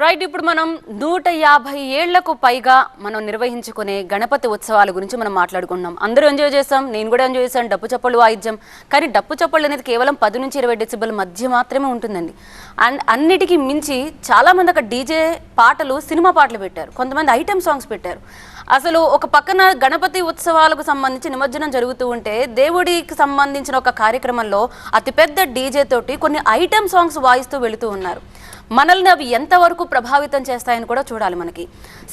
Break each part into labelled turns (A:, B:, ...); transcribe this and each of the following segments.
A: Right. ఇప్పుడు మనం 150 ఏళ్లకు పైగా మనం నిర్వహించుకునే గణపతి ఉత్సవాల గురించి మనం మాట్లాడుకుంటున్నాం. అందరూ ఎంజాయ్ చేస్తాం, నేను కూడా ఎంజాయ్ చేశాను, డప్పు చప్పళ్ళు వాయిద్యం. కానీ డప్పు చప్పళ్ళు అనేది కేవలం 10 నుంచి 20 డెసిబెల్ మధ్య మాత్రమే ఉంటుందండి. అండ్ అన్నిటికీ మించి చాలామంది అక్కడ డీజే పాటలు, సినిమా పాటలు పెట్టారు, కొంతమంది ఐటెం సాంగ్స్ పెట్టారు. అసలు ఒక పక్కన గణపతి ఉత్సవాలకు సంబంధించి నిమజ్జనం జరుగుతూ ఉంటే, దేవుడికి సంబంధించిన ఒక కార్యక్రమంలో అతిపెద్ద డీజే తోటి కొన్ని ఐటెం సాంగ్స్ వాయిస్తూ వెళుతూ ఉన్నారు. మనల్ని అవి ఎంతవరకు ప్రభావితం చేస్తాయని కూడా చూడాలి. మనకి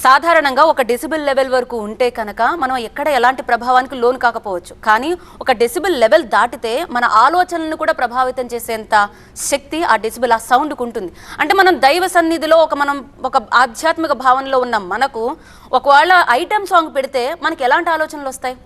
A: సాధారణంగా ఒక డెసిబెల్ లెవెల్ వరకు ఉంటే కనుక మనం ఎక్కడ ఎలాంటి ప్రభావానికి లోను కాకపోవచ్చు, కానీ ఒక డెసిబెల్ లెవెల్ దాటితే మన ఆలోచనలను కూడా ప్రభావితం చేసేంత శక్తి ఆ డెసిబెల్, ఆ సౌండ్కి ఉంటుంది. అంటే మనం దైవ సన్నిధిలో మనం ఒక ఆధ్యాత్మిక భావనలో ఉన్న మనకు ఒకవేళ ఐటెం సాంగ్ పెడితే మనకి ఎలాంటి ఆలోచనలు వస్తాయి?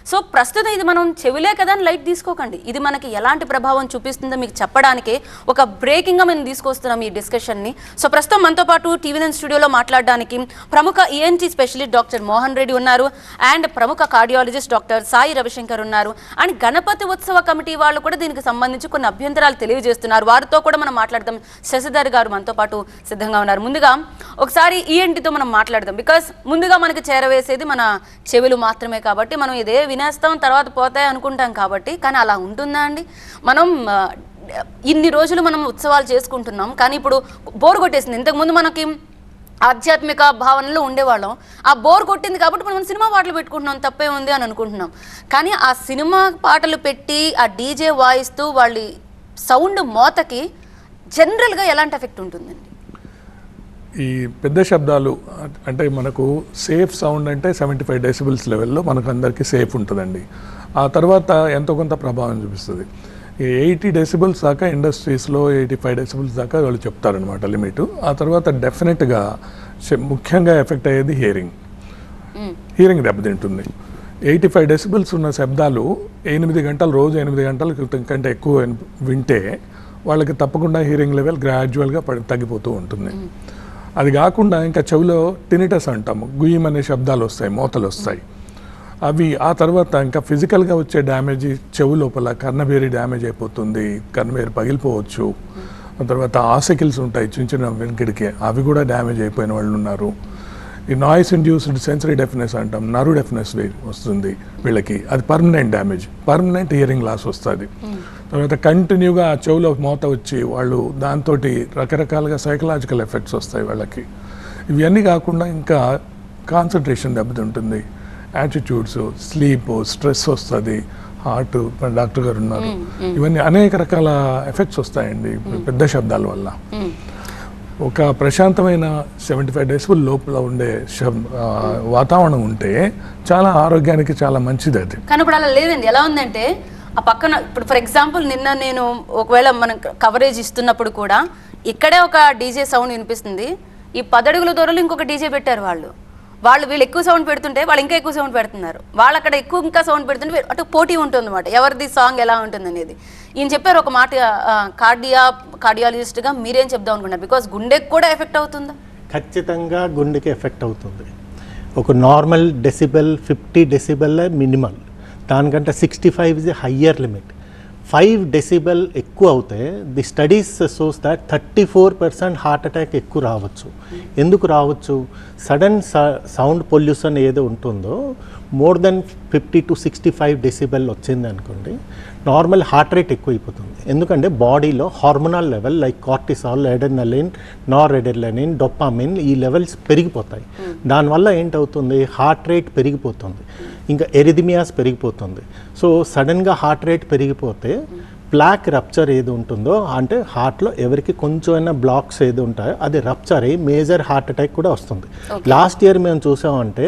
A: సో ప్రస్తుతం ఇది మనం చెవిలే కదా అని లైట్ తీసుకోకండి. ఇది మనకి ఎలాంటి ప్రభావం చూపిస్తుందో మీకు చెప్పడానికి ఒక బ్రేకింగ్గా మేము తీసుకొస్తున్నాం ఈ డిస్కషన్ని. సో ప్రస్తుతం మనతో పాటు టీవీ9 స్టూడియోలో మాట్లాడడానికి ప్రముఖ ENT specialist doctor Mohan Reddy ఉన్నారు, అండ్ ప్రముఖ కార్డియాలజిస్ట్ డాక్టర్ సాయి రవిశంకర్ ఉన్నారు, అండ్ గణపతి ఉత్సవ కమిటీ వాళ్ళు కూడా దీనికి సంబంధించి కొన్ని అభ్యంతరాలు తెలియజేస్తున్నారు. వారితో కూడా మనం మాట్లాడదాం. శశిధర్ గారు మనతో పాటు సిద్ధంగా ఉన్నారు. ముందుగా ఒకసారి ఈఎన్టీతో మనం మాట్లాడదాం. బికాస్ ముందుగా మనకి చేరవేసేది మన చెవులు మాత్రమే, కాబట్టి మనం ఇదే వినేస్తాం, తర్వాత పోతాయి అనుకుంటాం కాబట్టి. కానీ అలా ఉంటుందా అండి? మనం ఇన్ని రోజులు మనం ఉత్సవాలు చేసుకుంటున్నాం, కానీ ఇప్పుడు బోర్ కొట్టేసింది. ఇంతకుముందు మనకి ఆధ్యాత్మిక భావనలో ఉండేవాళ్ళం, ఆ బోర్ కొట్టింది కాబట్టి మనం సినిమా పాటలు పెట్టుకుంటున్నాం, తప్పే ఉంది అని అనుకుంటున్నాం. కానీ ఆ సినిమా పాటలు పెట్టి ఆ డీజే వాయిస్తూ వాళ్ళ సౌండ్ మోతకి జనరల్గా ఎలాంటి ఎఫెక్ట్ ఉంటుందండి?
B: ఈ పెద్ద శబ్దాలు అంటే మనకు సేఫ్ సౌండ్ అంటే 75 డెసిబుల్స్ లెవెల్లో మనకు అందరికీ సేఫ్ ఉంటుందండి. ఆ తర్వాత ఎంతో కొంత ప్రభావం చూపిస్తుంది. ఈ 80 డెసిబుల్స్ దాకా ఇండస్ట్రీస్లో 85 డెసిబుల్స్ దాకా వాళ్ళు చెప్తారనమాట లిమిట్. ఆ తర్వాత డెఫినెట్గా ముఖ్యంగా ఎఫెక్ట్ అయ్యేది హీరింగ్ దెబ్బతింటుంది. 85 డెసిబుల్స్ ఉన్న శబ్దాలు 8 గంటలు, రోజు 8 గంటల కంటే ఎక్కువ వింటే వాళ్ళకి తప్పకుండా హీరింగ్ లెవెల్ గ్రాడ్యువల్గా తగ్గిపోతూ ఉంటుంది. అది కాకుండా ఇంకా చెవిలో టినిటస్ అంటాము, గుయ్యం అనే శబ్దాలు వస్తాయి, మోతలు వస్తాయి. అవి ఆ తర్వాత ఇంకా ఫిజికల్గా వచ్చే డ్యామేజ్, చెవు లోపల కర్ణబేరి డ్యామేజ్ అయిపోతుంది, కర్ణబేరి పగిలిపోవచ్చు. ఆ తర్వాత ఆసికిల్స్ ఉంటాయి చిన్న చిన్న వెనుకిడికి, అవి కూడా డ్యామేజ్ అయిపోయిన వాళ్ళు ఉన్నారు. ఈ నాయిస్ ఇండ్యూస్డ్ సెన్సరీ డెఫ్నెస్ అంటాం, నరు డెఫ్నెస్ వస్తుంది వీళ్ళకి, అది permanent damage, permanent hearing loss వస్తుంది. తర్వాత కంటిన్యూగా ఆ చెవులో మోత వచ్చి వాళ్ళు దాంతో రకరకాలుగా సైకలాజికల్ ఎఫెక్ట్స్ వస్తాయి వాళ్ళకి. ఇవన్నీ కాకుండా ఇంకా కాన్సన్ట్రేషన్ దెబ్బతింటుంది, యాటిట్యూడ్స్, స్లీప్, స్ట్రెస్ వస్తుంది, హార్ట్, డాక్టర్ గారు ఉన్నారు, ఇవన్నీ అనేక రకాల ఎఫెక్ట్స్ వస్తాయండి పెద్ద శబ్దాల వల్ల. ఒక ప్రశాంతమైన 75 డెసిబుల్ లోపల ఉండే వాతావరణం ఉంటే చాలా ఆరోగ్యానికి చాలా మంచిది అది.
A: కానీ ఇప్పుడు అలా లేదండి. ఎలా ఉందంటే ఆ పక్కన, ఇప్పుడు ఫర్ ఎగ్జాంపుల్ నిన్న నేను ఒకవేళ మనం కవరేజ్ ఇస్తున్నప్పుడు కూడా ఇక్కడే ఒక డీజే సౌండ్ వినిపిస్తుంది, ఈ 10 అడుగుల దూరంలో ఇంకొక డీజే పెట్టారు వీళ్ళు ఎక్కువ సౌండ్ పెడుతుంటే వాళ్ళు ఇంకా ఎక్కువ సౌండ్ పెడుతున్నారు, వాళ్ళు అక్కడ ఇంకా సౌండ్ పెడుతుంటే అటు పోటీ ఉంటుంది అన్నమాట, ఎవరిది సాంగ్ ఎలా ఉంటుంది అనేది. ఈయన చెప్పారు ఒక మాట, కార్డియాలజిస్ట్గా మీరేం చెప్దాం అనుకున్నారు? బికాస్ గుండెకి కూడా ఎఫెక్ట్ అవుతుందా?
C: ఖచ్చితంగా గుండెకి ఎఫెక్ట్ అవుతుంది. ఒక నార్మల్ డెసిబెల్ 50 డెసిబెల్ మినిమల్, దానికంటే 65 ఇస్ హయ్యర్ లిమిట్. 5 డెసిబెల్ ఎక్కువ అవుతే the studies shows that 34% heart attack ఎక్కువ రావచ్చు. ఎందుకు రావచ్చు? సడన్ సౌండ్ పొల్యూషన్ ఏదో ఉంటుందో మోర్ దెన్ 50 to 65 డెసిబెల్ వచ్చింది అనుకోండి, నార్మల్ హార్ట్ రేట్ ఎక్కువైపోతుంది. ఎందుకంటే బాడీలో hormonal level like cortisol, adrenaline, noradrenaline, dopamine, ఈ లెవెల్స్ పెరిగిపోతాయి. దానివల్ల ఏంటవుతుంది? హార్ట్ రేట్ పెరిగిపోతుంది, ఇంకా ఎరిథమియాస్ పెరిగిపోతుంది. సో సడన్గా హార్ట్ రేట్ పెరిగిపోతే ప్లాక్ రప్చర్ ఏది ఉంటుందో, అంటే హార్ట్లో ఎవరికి కొంచెమైనా బ్లాక్స్ ఏది ఉంటాయో అది రప్చర్ అయ్యి మేజర్ హార్ట్ అటాక్ కూడా వస్తుంది. లాస్ట్ ఇయర్ మేము చూసామంటే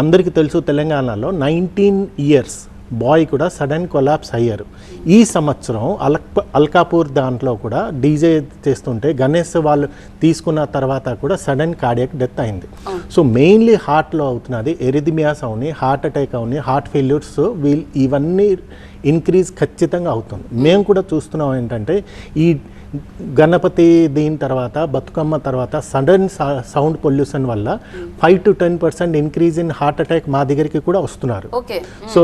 C: అందరికీ తెలుసు, తెలంగాణలో 19 ఇయర్స్ బాయ్ కూడా సడన్ కొలాప్స్ అయ్యారు. ఈ సంవత్సరం అల్కాపూర్ దాంట్లో కూడా డీజే చేస్తుంటే గణేష్ వాళ్ళు తీసుకున్న తర్వాత కూడా సడన్ కార్డియాక్ డెత్ అయింది. సో మెయిన్లీ హార్ట్లో అవుతున్నది ఎరిథమియాస్ అవని, హార్ట్ అటాక్ అవని, హార్ట్ ఫెయిల్యూర్స్, ఇవన్నీ ఇంక్రీజ్ ఖచ్చితంగా అవుతుంది. మేము కూడా చూస్తున్నాం ఏంటంటే ఈ గణపతి దీని తర్వాత, బతుకమ్మ తర్వాత సడన్ సౌండ్ పొల్యూషన్ వల్ల 5 to 10% increase in heart attack మా దగ్గరికి కూడా వస్తున్నారు. సో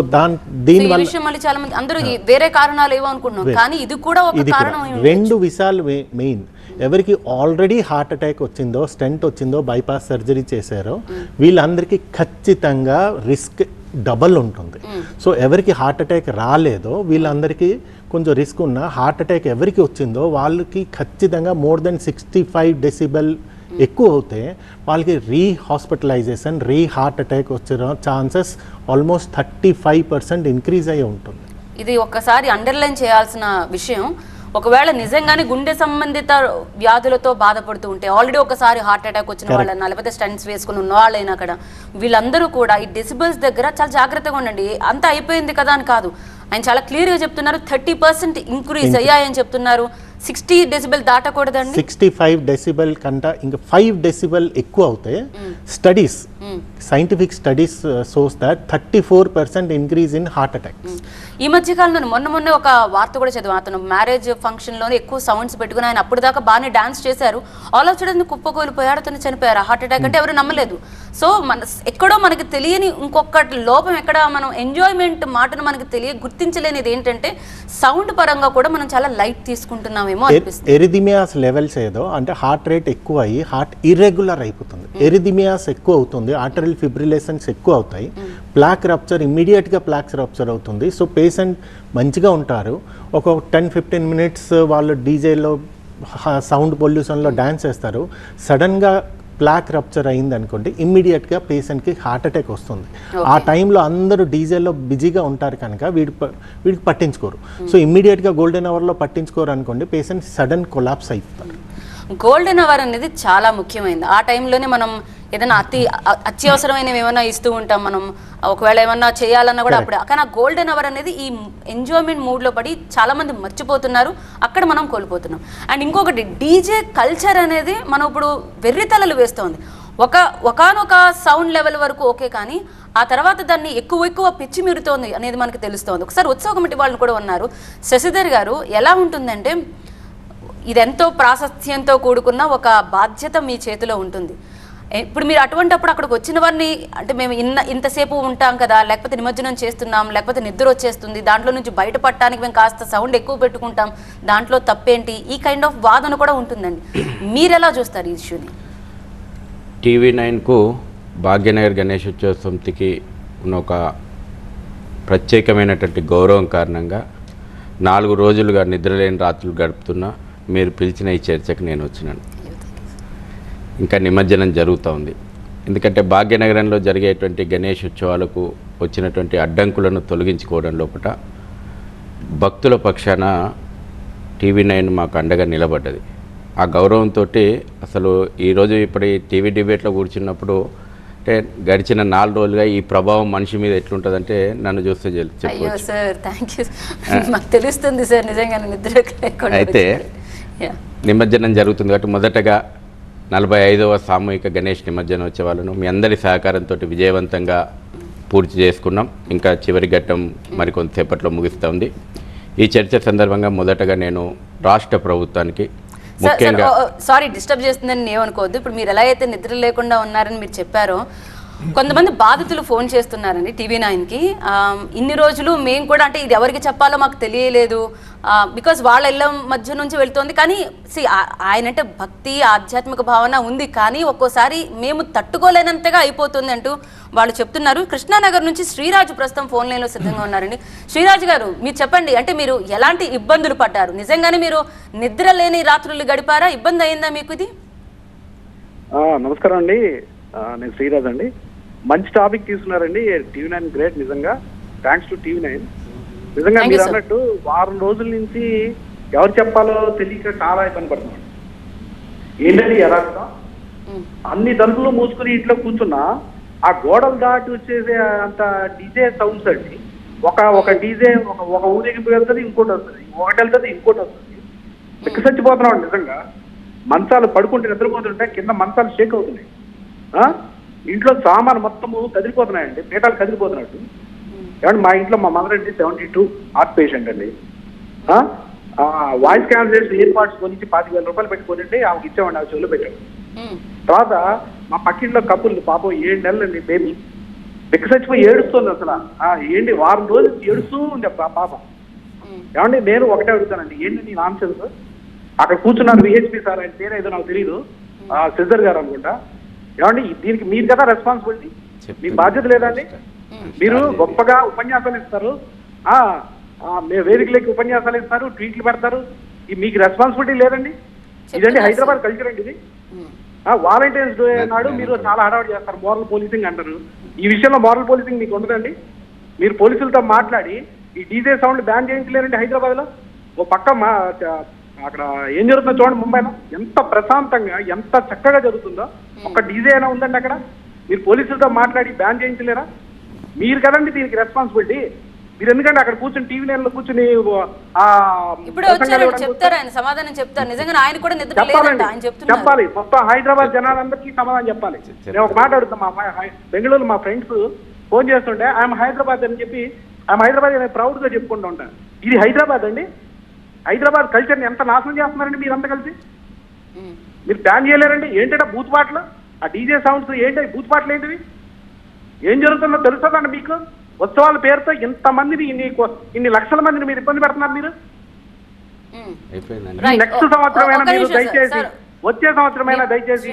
C: దీని వల్ల
A: చాలా మంది అందరూ వేరే కారణాలు ఏవో అనుకుంటున్నారు, కానీ ఇది కూడా ఒక కారణం.
C: 2 విషయాలు మెయిన్. ఎవరికి ఆల్రెడీ హార్ట్ అటాక్ వచ్చిందో, స్టెంట్ వచ్చిందో, బైపాస్ సర్జరీ చేశారో వీళ్ళందరికీ ఖచ్చితంగా రిస్క్ డబల్ ఉంటుంది. సో ఎవరికి హార్ట్ అటాక్ రాలేదో వీళ్ళందరికీ కొంచెం రిస్క్ ఉన్న, హార్ట్ అటాక్ ఎవరికి వచ్చిందో వాళ్ళకి ఖచ్చితంగా మోర్ దెన్ 65 డెసిబెల్ ఎక్కువ అవుతే వాళ్ళకి హాస్పిటలైజేషన్, హార్ట్ అటాక్ వచ్చే ఛాన్సెస్ ఆల్మోస్ట్ 35% ఇంక్రీజ్ అయ్యి ఉంటుంది.
A: ఇది ఒక్కసారి అండర్లైన్ చేయాల్సిన విషయం. ఒకవేళ నిజంగానే గుండె సంబంధిత వ్యాధులతో బాధపడుతూ ఉంటే, ఆల్రెడీ ఒకసారి హార్ట్ అటాక్ వచ్చిన వాళ్ళైనా లేకపోతే స్టంట్స్ వేసుకుని ఉన్న వాళ్ళైనా అక్కడ వీళ్ళందరూ కూడా ఈ డెసిబల్స్ దగ్గర చాలా జాగ్రత్తగా ఉండండి. అంతా అయిపోయింది కదా అని కాదు, ఆయన చాలా క్లియర్గా చెప్తున్నారు. 30% ఇంక్రీజ్ అయ్యాయని చెప్తున్నారు. 60 డెసిబెల్ దాటకూడదండి.
C: 65 డెసిబెల్ కంటే ఇంకా 5 డెసిబెల్ ఎక్కువ అవుతాయి. Studies, scientific studies shows that 34% increase in heart attacks.
A: ఈ మధ్య కాలంలో మొన్న ఒక వార్త కూడా చదివాను. అతను మ్యారేజ్ ఫంక్షన్లోనే ఎక్కువ సౌండ్స్ పెట్టుకుని ఆయన అప్పుడు దాకా బాగానే డాన్స్ చేశారు, ఆల్ ఆఫ్ సడన్ కుప్పకూలిపోయాడు, అతను చనిపోయారు. హార్ట్ అటాక్ అంటే ఎవరు నమ్మలేదు. సో ఎక్కడో మనకి తెలియని ఇంకొక లోపం, ఎక్కడ మనం ఎంజాయ్మెంట్ మాటను మనకి గుర్తించలేనిది ఏంటంటే సౌండ్ పరంగా కూడా మనం చాలా లైట్ తీసుకుంటున్నామేమో అనిపిస్తుంది.
C: ఎరిథిమియాస్ లెవెల్స్ ఏదో అంటే హార్ట్ రేట్ ఎక్కువ అయ్యి హార్ట్ ఇర్రెగ్యులర్ అయిపోతుంది. ఎరిథిమియాస్ ఎక్కువ అవుతుంది, ఆర్టరియల్ ఫిబ్రిలేషన్స్ ఎక్కువ అవుతాయి, ప్లాక్ రప్చర్, ఇమ్మీడియట్గా ప్లాక్ రప్చర్ అవుతుంది. సో పేషెంట్ మంచిగా ఉంటారు, ఒక 10-15 మినిట్స్ వాళ్ళు డీజేలో సౌండ్ పొల్యూషన్లో డాన్స్ చేస్తారు, సడన్గా ప్లాక్ రప్చర్ అయింది అనుకోండి, ఇమ్మీడియట్గా పేషెంట్కి హార్ట్ అటాక్ వస్తుంది. ఆ టైంలో అందరూ డీజేలో బిజీగా ఉంటారు కనుక వీడికి పట్టించుకోరు. సో ఇమ్మీడియట్గా గోల్డెన్ అవర్లో పట్టించుకోరు అనుకోండి, పేషెంట్ సడన్ కొలాప్స్ అయిపోతారు.
A: గోల్డెన్ అవర్ అనేది చాలా ముఖ్యమైనది. ఆ టైంలోనే మనం ఏదైనా అత్యవసరమైనవి ఏమైనా ఇస్తూ ఉంటాం, మనం ఒకవేళ ఏమన్నా చేయాలన్నా కూడా అప్పుడే. కానీ ఆ గోల్డెన్ అవర్ అనేది ఈ ఎంజాయ్మెంట్ మూడ్లో పడి చాలా మంది మర్చిపోతున్నారు, అక్కడ మనం కోల్పోతున్నాం. అండ్ ఇంకొకటి, డీజే కల్చర్ అనేది మనం ఇప్పుడు వెర్రితలలు వేస్తోంది. ఒకనొక సౌండ్ లెవెల్ వరకు ఓకే, కానీ ఆ తర్వాత దాన్ని ఎక్కువ పిచ్చి మీరుతోంది అనేది మనకు తెలుస్తోంది. ఒకసారి ఉత్సవ కమిటీ వాళ్ళు కూడా ఉన్నారు. శశిధర్ గారు, ఎలా ఉంటుందంటే ఇదెంతో ప్రాశస్త్యంతో కూడుకున్న ఒక బాధ్యత మీ చేతిలో ఉంటుంది. ఇప్పుడు మీరు అటువంటిప్పుడు అక్కడికి వచ్చిన వారిని, అంటే మేము ఇంతసేపు ఉంటాం కదా, లేకపోతే నిమజ్జనం చేస్తున్నాం, లేకపోతే నిద్ర వచ్చేస్తుంది, దాంట్లో నుంచి బయటపడటానికి మేము కాస్త సౌండ్ ఎక్కువ పెట్టుకుంటాం, దాంట్లో తప్పేంటి, ఈ కైండ్ ఆఫ్ వాదన కూడా ఉంటుందండి. మీరు ఎలా చూస్తారు ఈ ఇష్యూని?
D: TV9కు భాగ్యనగర్ గణేష్ ఉత్సవ సమితికి ఉన్న ఒక ప్రత్యేకమైనటువంటి గౌరవం కారణంగా 4 రోజులుగా నిద్రలేని రాత్రులు గడుపుతున్నా మీరు పిలిచిన ఈ చర్చకు నేను వచ్చినాను. ఇంకా నిమజ్జనం జరుగుతూ ఉంది. ఎందుకంటే భాగ్యనగరంలో జరిగేటువంటి గణేష్ ఉత్సవాలకు వచ్చినటువంటి అడ్డంకులను తొలగించుకోవడం లోపల భక్తుల పక్షాన TV9 మాకు అండగా నిలబడ్డది. ఆ గౌరవంతో అసలు ఈరోజు ఇప్పుడు ఈ టీవీ డిబేట్లో కూర్చున్నప్పుడు అంటే గడిచిన 4 రోజులుగా ఈ ప్రభావం మనిషి మీద ఎట్లుంటుందంటే నన్ను చూస్తే చెప్పవచ్చు.
A: సార్ థ్యాంక్ యూ, మాకు తెలుస్తుంది సార్ నిజంగానే నిద్ర లేకుండా.
D: అయితే నిమజ్జనం జరుగుతుంది కాబట్టి మొదటగా 45వ సామూహిక గణేష్ నిమజ్జనోత్సవాలను మీ అందరి సహకారంతో విజయవంతంగా పూర్తి చేసుకున్నాం. ఇంకా చివరి ఘట్టం మరికొంతసేపట్లో ముగిస్తూ ఉంది. ఈ చర్చ సందర్భంగా మొదటగా నేను రాష్ట్ర ప్రభుత్వానికి ముఖ్యంగా,
A: సారీ డిస్టర్బ్ చేస్తుందని ఏమనుకోవద్దు, ఇప్పుడు మీరు ఎలా అయితే నిద్ర లేకుండా ఉన్నారని మీరు చెప్పారో, కొంతమంది బాధితులు ఫోన్ చేస్తున్నారండి TV9కి. ఇన్ని రోజులు మేము కూడా, అంటే ఇది ఎవరికి చెప్పాలో మాకు తెలియలేదు, బికాజ్ వాళ్ళ ఇళ్ళ మధ్య నుంచి వెళ్తోంది. కానీ ఆయన అంటే భక్తి, ఆధ్యాత్మిక భావన ఉంది, కానీ ఒక్కోసారి మేము తట్టుకోలేనంతగా అయిపోతుంది అంటూ వాళ్ళు చెప్తున్నారు. కృష్ణానగర్ నుంచి శ్రీరాజు ప్రస్తుతం ఫోన్ లైన్లో సిద్ధంగా ఉన్నారండి. శ్రీరాజు గారు, మీరు చెప్పండి, అంటే మీరు ఎలాంటి ఇబ్బందులు పడ్డారు? నిజంగానే మీరు నిద్ర లేని రాత్రులు గడిపారా? ఇబ్బంది అయిందా మీకు ఇది?
E: నమస్కారం అండి, నేను శ్రీరాజ్ అండి. మంచి టాపిక్ తీసుకున్నారండి. TV9 గ్రేట్, నిజంగా థ్యాంక్స్ టు TV9. నిజంగా మీరు అన్నట్టు వారం రోజుల నుంచి ఎవరు చెప్పాలో తెలియక చాలా ఇబ్బంది పడుతున్నాం. ఏంటంటే యథార్థం, అన్ని తలుపులు మూసుకుని ఇంట్లో కూర్చున్నా ఆ గోడలు దాటి వచ్చేసే అంత డీజే సౌండ్స్ అండి. ఒక డీజే ఒక ఊరేగింపు వెళ్తుంది, ఇంకోటి వస్తుంది, ఒకటి వెళ్తుంది, ఇంకోటి వస్తుంది. చచ్చిపోతున్నాం నిజంగా. మంచాలు పడుకుంటే నిద్రపోతుంటే కింద మంచాలు షేక్ అవుతున్నాయి. ఇంట్లో సామాను మొత్తము కదిలిపోతున్నాయండి, పీఠాలు కదిలిపోతున్నట్టు. ఏమంటే మా ఇంట్లో మా మదర్ అండి 72 హార్ట్ పేషెంట్ అండి. వాయిస్ క్యాన్సలేషన్ ఇయర్ పాడ్స్ కొనిచ్చి 25,000 రూపాయలు పెట్టుకోనండి ఆమెకి ఇచ్చామండి, ఆ చెవులో పెట్టాడు. తర్వాత మా పక్కింట్లో కప్పులు పాపం 7 నెలలు అండి బేబీ, చచ్చిపోయి ఏడుస్తుంది. అసలు ఏంటి వారం రోజులు ఏడుస్తూ ఉంది ఆ పాప. ఏమండి నేను ఒకటే అడుగుతానండి, ఏంటి నీ నాన్సెన్స్? అక్కడ కూర్చున్నారు విహెచ్పి సార్, ఆయన పేరు ఏదో నాకు తెలియదు, సిద్ధర్ గారు అనుకుంటా. ఏమండి దీనికి మీరు కదా రెస్పాన్సిబిలిటీ, మీ బాధ్యత లేదండి? మీరు గొప్పగా ఉపన్యాసాలు ఇస్తారు, వేదికలకి ఉపన్యాసాలు ఇస్తారు, ట్వీట్లు పెడతారు, మీకు రెస్పాన్సిబిలిటీ లేదండి? ఇదండి హైదరాబాద్ కల్చర్ అండి ఇది. వాలంటీర్స్ డే నాడు మీరు చాలా హడావుడి చేస్తారు, మోరల్ పోలీసింగ్ అంటారు. ఈ విషయంలో మోరల్ పోలీసింగ్ మీకు ఉండదండి? మీరు పోలీసులతో మాట్లాడి ఈ డీజే సౌండ్ బ్యాన్ చేయించలేరండి హైదరాబాద్ లో? ఓ పక్క అక్కడ ఏం జరుగుతుందో చూడండి, ముంబైలో ఎంత ప్రశాంతంగా ఎంత చక్కగా జరుగుతుందో. ఒక్క డీజే అయినా ఉందండి అక్కడ? మీరు పోలీసులతో మాట్లాడి బ్యాన్ చేయించలేరా? మీరు కదండి దీనికి రెస్పాన్సిబిలిటీ. మీరు ఎందుకంటే అక్కడ కూర్చొని టీవీ నైన్ లో కూర్చొని
A: ఇప్పుడు చెప్తారు, ఆయన సమాధానం చెప్తారు. నిజంగా ఆయన కూడా నిద్ర లేదంట ఆయన చెప్తున్నారు.
E: చెప్పాలి, మొత్తం హైదరాబాద్ జనాలందరికీ సమాధానం చెప్పాలి. నేను ఒక మాట అడుగుతా, మా బెంగళూరు మా ఫ్రెండ్స్ ఫోన్ చేస్తుంటే ఐఎమ్ హైదరాబాద్ అని చెప్పి, ఐఎమ్ హైదరాబాద్ అని ప్రౌడ్ గా చెప్పుకుంటూ ఉంటాను. ఇది హైదరాబాద్ అండి? హైదరాబాద్ కల్చర్ని ఎంత నాశనం చేస్తున్నారండి మీరంతా కలిసి. మీరు బ్యాన్ చేయలేరండి? ఏంటంటే బూత్ పాటలు, ఆ డీజే సౌండ్స్ ఏంటి, బూత్ పాటలు ఏంటివి? ఏం జరుగుతుందో తెలుస్తుందండి మీకు? ఉత్సవాల పేరుతో ఇంతమందిని ఇన్ని లక్షల మందిని మీరు ఇబ్బంది పెడుతున్నారు. మీరు నెక్స్ట్ సంవత్సరమైనా మీరు దయచేసి, వచ్చే సంవత్సరమైనా దయచేసి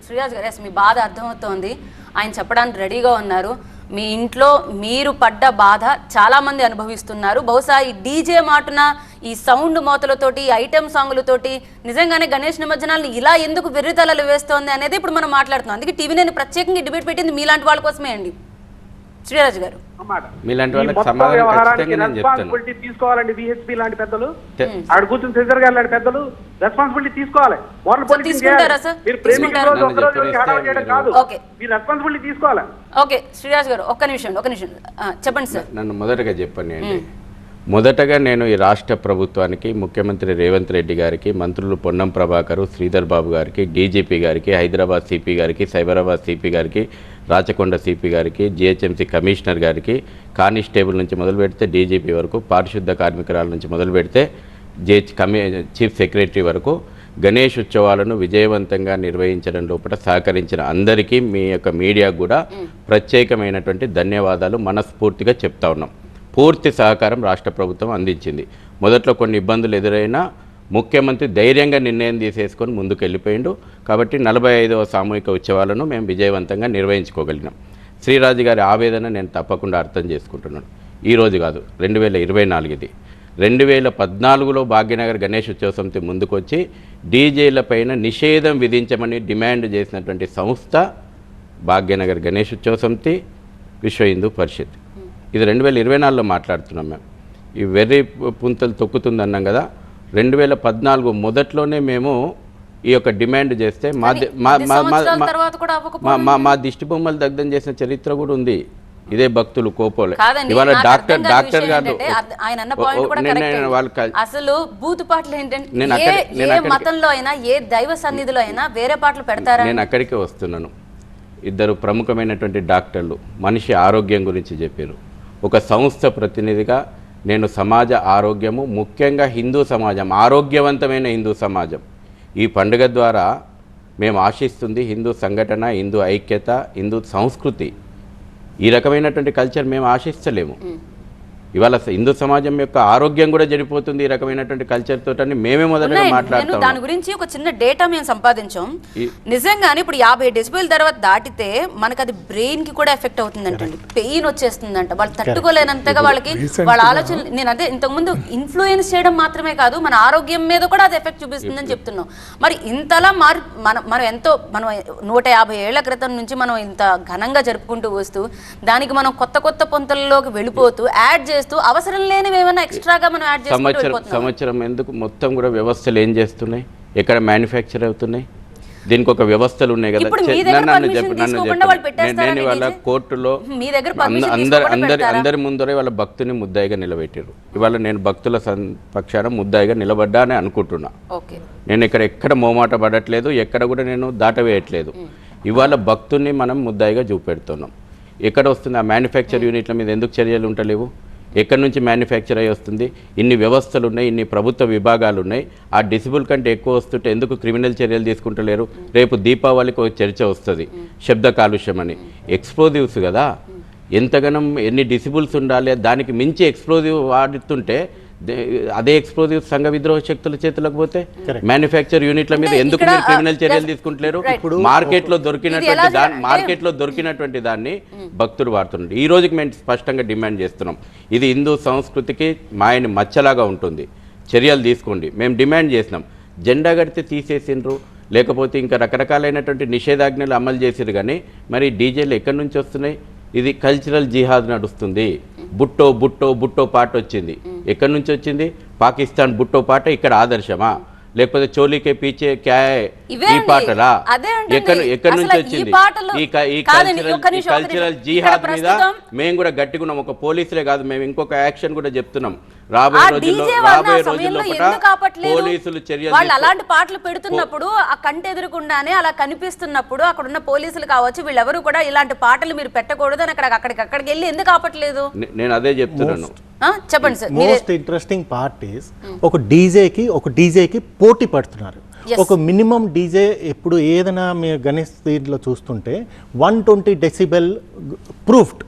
A: శ్రీరాజ్ గారు మీ బాధ అర్థమవుతోంది, ఆయన చెప్పడానికి రెడీగా ఉన్నారు. మీ ఇంట్లో మీరు పడ్డ బాధ చాలా మంది అనుభవిస్తున్నారు. బహుశా ఈ డీజే మాటున, ఈ సౌండ్ మోతలతోటి, ఐటెం సాంగులతోటి నిజంగానే గణేష్ నిమజ్జనాలను ఇలా ఎందుకు వెర్రితలలు వేస్తోంది అనేది ఇప్పుడు మనం మాట్లాడుతున్నాం. అందుకే టీవీ నేను ప్రత్యేకంగా డిబేట్ పెట్టింది మీలాంటి వాళ్ళ కోసమే అండి. శ్రీరాజ్ గారు,
E: రెస్పాన్సిబిలిటీ తీసుకోవాలండి. విహెచ్పి లాంటి పెద్దలు, ఆడ కూర్చుని సిద్ధర్ గారు లాంటి పెద్దలు రెస్పాన్సిబిలిటీ తీసుకోవాలి. మోరల్ పోలీసింగ్ మీరు ప్రేమించిన రోజు ఒక రోజు హడావుడి చేయడం కాదు, మీరు రెస్పాన్సిబిలిటీ తీసుకోవాలి.
A: ఓకే శ్రీరాజ్ గారు, ఒక్క నిమిషం చెప్పండి సార్.
D: నన్ను మొదటగా చెప్పండి అండి. మొదటగా నేను ఈ రాష్ట్ర ప్రభుత్వానికి, ముఖ్యమంత్రి రేవంత్ రెడ్డి గారికి, మంత్రులు పొన్నం ప్రభాకర్, శ్రీధర్ బాబు గారికి, డీజీపీ గారికి, హైదరాబాద్ సిపి గారికి, సైబరాబాద్ సిపి గారికి, రాచకొండ సిపి గారికి, జిహెచ్ఎంసీ కమిషనర్ గారికి, కానిస్టేబుల్ నుంచి మొదలు పెడితే డీజీపీ వరకు, పారిశుద్ధ కార్మికురాల నుంచి మొదలు పెడితే చీఫ్ సెక్రటరీ వరకు గణేష్ ఉత్సవాలను విజయవంతంగా నిర్వహించడం లోపల సహకరించిన అందరికీ, మీ యొక్క మీడియాకు కూడా ప్రత్యేకమైనటువంటి ధన్యవాదాలు మనస్ఫూర్తిగా చెప్తా ఉన్నాం. పూర్తి సహకారం రాష్ట్ర ప్రభుత్వం అందించింది. మొదట్లో కొన్ని ఇబ్బందులు ఎదురైనా ముఖ్యమంత్రి ధైర్యంగా నిర్ణయం తీసేసుకొని ముందుకు వెళ్ళిపోయిండు. కాబట్టి 45వ సామూహిక ఉత్సవాలను మేము విజయవంతంగా నిర్వహించుకోగలిగినాం. శ్రీరాజు గారి ఆవేదన నేను తప్పకుండా అర్థం చేసుకుంటున్నాను. ఈరోజు కాదు, 2024 ఇది. 2014లో భాగ్యనగర్ గణేష్ ఉత్సవ సమితి ముందుకొచ్చి డీజేల పైన నిషేధం విధించమని డిమాండ్ చేసినటువంటి సంస్థ భాగ్యనగర్ గణేష్ ఉత్సవ సమితి, విశ్వ హిందూ పరిషత్. ఇది 2024లో మాట్లాడుతున్నాం మేము. ఈ వెర్రి పుంతలు తొక్కుతుంది అన్నాం కదా. 2014 మొదట్లోనే మేము ఈ యొక్క డిమాండ్ చేస్తే మా దిష్టి బొమ్మలు దగ్ధం చేసిన చరిత్ర కూడా ఉంది. ఇదే భక్తులు కోపోలే. ఇవాళ డాక్టర్ గారు
A: అసలు బూతు పాటలు ఏంటంటే ఏ మతంలో అయినా, ఏ దైవ సన్నిధిలో అయినా వేరే పాటలు పెడతారా?
D: నేను అక్కడికే వస్తున్నాను. ఇద్దరు ప్రముఖమైనటువంటి డాక్టర్లు మనిషి ఆరోగ్యం గురించి చెప్పారు. ఒక సంస్థ ప్రతినిధిగా నేను సమాజ ఆరోగ్యము, ముఖ్యంగా హిందూ సమాజం, ఆరోగ్యవంతమైన హిందూ సమాజం, ఈ పండుగ ద్వారా మేము ఆశిస్తుంది హిందూ సంఘటన, హిందూ ఐక్యత, హిందూ సంస్కృతి. ఈ రకమైనటువంటి కల్చర్ మేము ఆశిస్తలేము. ఇవాళ హిందూ సమాజం యొక్క ఆరోగ్యం కూడా జరిపోతుంది ఈ రకమైనటువంటి కల్చర్ తోటని మేమే మొదలుగా మాట్లాడుతాం.
A: దాని గురించి ఒక చిన్న డేటా మేము సంపాదించాం. నిజంగానే ఇప్పుడు 50 డెసిబెల్ తర్వాత దాటితే మనకు అది బ్రెయిన్ కి కూడా ఎఫెక్ట్ అవుతుందంటండి. పెయిన్ వచ్చేస్తుందంట. వాళ్ళు తట్టుకోలేనంతగా వాళ్ళకి వాళ్ళ ఆలోచన. నేను అదే ఇంతకుముందు ఇన్ఫ్లుయెన్స్ చేయడం మాత్రమే కాదు, మన ఆరోగ్యం మీద కూడా అది ఎఫెక్ట్ చూపిస్తుందని చెప్తున్నాం. మరి ఇంతలా మనం ఎంతో 150 ఏళ్ల క్రితం నుంచి మనం ఇంత ఘనంగా జరుపుకుంటూ వస్తూ దానికి మనం కొత్త కొత్త పొంతల్లోకి వెళ్ళిపోతూ యాడ్ చేస్తూ అవసరం లేనివి ఏమైనా ఎక్స్ట్రాగా మనం యాడ్ చేస్తున్నాం.
D: సంవత్సరం ఎందుకు మొత్తం కూడా వ్యవస్థలు ఏం చేస్తున్నాయి, ఎక్కడ మ్యానుఫ్యాక్చర్ అవుతున్నాయి, దీనికి ఒక వ్యవస్థలు ఉన్నాయి కదా. నేను వాళ్ళ కోర్టులో అందరి ముందరే వాళ్ళ భక్తుని ముద్దాయిగా నిలబెట్టారు. ఇవాళ నేను భక్తుల పక్షాన ముద్దాయిగా నిలబడ్డా అని అనుకుంటున్నా. నేను ఎక్కడ మోమాట పడట్లేదు, ఎక్కడ కూడా నేను దాటవేయట్లేదు. ఇవాళ భక్తుని మనం ముద్దాయిగా చూపెడుతున్నాం. ఎక్కడ వస్తుంది ఆ మ్యానుఫ్యాక్చర్ యూనిట్ల మీద ఎందుకు చర్యలు ఉంటలేవు? ఎక్కడి నుంచి మ్యానుఫ్యాక్చర్ అయ్యి వస్తుంది? ఇన్ని వ్యవస్థలు ఉన్నాయి, ఇన్ని ప్రభుత్వ విభాగాలు ఉన్నాయి. ఆ డిసిబుల్ కంటే ఎక్కువ వస్తుంటే ఎందుకు క్రిమినల్ చర్యలు తీసుకుంటలేరు? రేపు దీపావళికి ఒక చర్చ వస్తుంది, శబ్ద కాలుష్యం అని. ఎక్స్ప్లోజివ్స్ కదా, ఎంతగానం ఎన్ని డిసిబుల్స్ ఉండాలి, దానికి మించి ఎక్స్ప్లోజివ్ వాడుతుంటే అదే ఎక్స్ప్లోజివ్ సంఘ విద్రోహ శక్తుల చేతులకు పోతే
C: Correct.
D: మ్యానుఫ్యాక్చర్ యూనిట్ల మీద
A: అంటే
D: ఎందుకు
A: ఇక్కడ,
D: మీరు క్రిమినల్ చర్యలు
A: just-
D: తీసుకుంటలేరు?
A: right.
D: మార్కెట్లో
A: ఇది ఎలా
D: దొరికినటువంటి మార్కెట్లో దొరికినటువంటి దాన్ని భక్తుడు వాడుతున్నాడు. ఈ రోజుకి మేము స్పష్టంగా డిమాండ్ చేస్తున్నాం, ఇది హిందూ సంస్కృతికి మాయని మచ్చలాగా ఉంటుంది, చర్యలు తీసుకోండి. మేము డిమాండ్ చేసినాం, జెండా కడితే తీసేసిండ్రు, లేకపోతే ఇంకా రకరకాలైనటువంటి నిషేధాజ్ఞలు అమలు చేసిరు, కానీ మరి డీజేలు ఎక్కడి నుంచి వస్తున్నాయి? ఇది కల్చరల్ జిహాద్ నడుస్తుంది. బుట్టో బుట్టో బుట్టో పాట వచ్చింది, ఎక్కడి నుంచి వచ్చింది? పాకిస్తాన్ బుట్టో పాట ఇక్కడ ఆదర్శమా? లేకపోతే చోలీకే పీచే క్యా హై
A: ఇవే
D: ఈ
A: అండి.
D: పాటలా?
A: అదే అంటుంది.
D: ఎక్కడి నుంచి
A: అసలు ఈ
D: వచ్చింది?
A: పాటలు- కాదండి, ఒక్క నిమిషం,
D: కల్చరల్
A: ఇక్కడ
D: జిహాద్ మీద
A: ప్రస్తుతం-
D: మేము కూడా గట్టిగున్నాం. ఒక పోలీసులే కాదు, మేము ఇంకొక యాక్షన్ కూడా చెప్తున్నాం.
A: ఆ
D: రాబోయే రోజుల్లో
A: డీజే వాళ్ళ
D: రాబోయే
A: సమయంలో
D: రోజుల్లో
A: ఎందుకు ఆపట్లేదు?
D: పోలీసులు చర్యలు
A: వాళ్ళు
D: తీసుకో-
A: అలాంటి పాటలు పెడుతున్నప్పుడు ఆ కంటి ఎదురుకుండానే అలా కనిపిస్తున్నప్పుడు అక్కడ ఉన్న పోలీసులు కావచ్చు వీళ్ళెవరు కూడా ఇలాంటి పాటలు మీరు పెట్టకూడదు అని అక్కడికి వెళ్ళి ఎందుకు ఆపట్లేదు?
D: నేను అదే చెప్తున్నాను.
A: చెప్పండి sir.
C: Most interesting part is ఒక డీజేకి పోటీ పడుతున్నారు.
A: Yes.
C: ఒక మినిమం డీజే ఇప్పుడు ఏదైనా మీరు గణేష్ దీంట్లో చూస్తుంటే 120 డెసిబెల్ ప్రూఫ్డ్,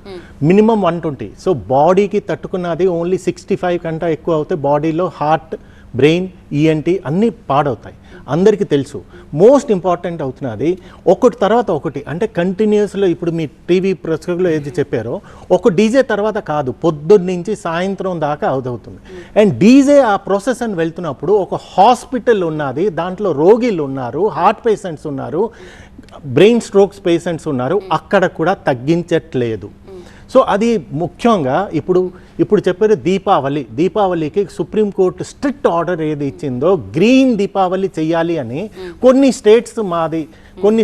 C: మినిమం 120. సో బాడీకి తట్టుకున్నది ఓన్లీ 65 కంటే ఎక్కువ అవుతాయి. బాడీలో హార్ట్, బ్రెయిన్, ఈఎన్టీ అన్నీ పాడవుతాయి, అందరికీ తెలుసు. మోస్ట్ ఇంపార్టెంట్ అవుతున్నది ఒకటి తర్వాత ఒకటి, అంటే కంటిన్యూస్లో ఇప్పుడు మీ టీవీ ప్రేక్షకులు ఏది చెప్పారో ఒక డీజే తర్వాత కాదు, పొద్దున్న నుంచి సాయంత్రం దాకా అవుతుంది. అండ్ డీజే ఆ ప్రాసెస్ అని వెళ్తున్నప్పుడు ఒక హాస్పిటల్ ఉన్నది, దాంట్లో రోగిలు ఉన్నారు, హార్ట్ పేషెంట్స్ ఉన్నారు, బ్రెయిన్ స్ట్రోక్స్ పేషెంట్స్ ఉన్నారు, అక్కడ కూడా తగ్గించట్లేదు. సో అది ముఖ్యంగా ఇప్పుడు చెప్పారు దీపావళికి సుప్రీంకోర్టు స్ట్రిక్ట్ ఆర్డర్ ఏది ఇచ్చిందో గ్రీన్ దీపావళి చెయ్యాలి అని. కొన్ని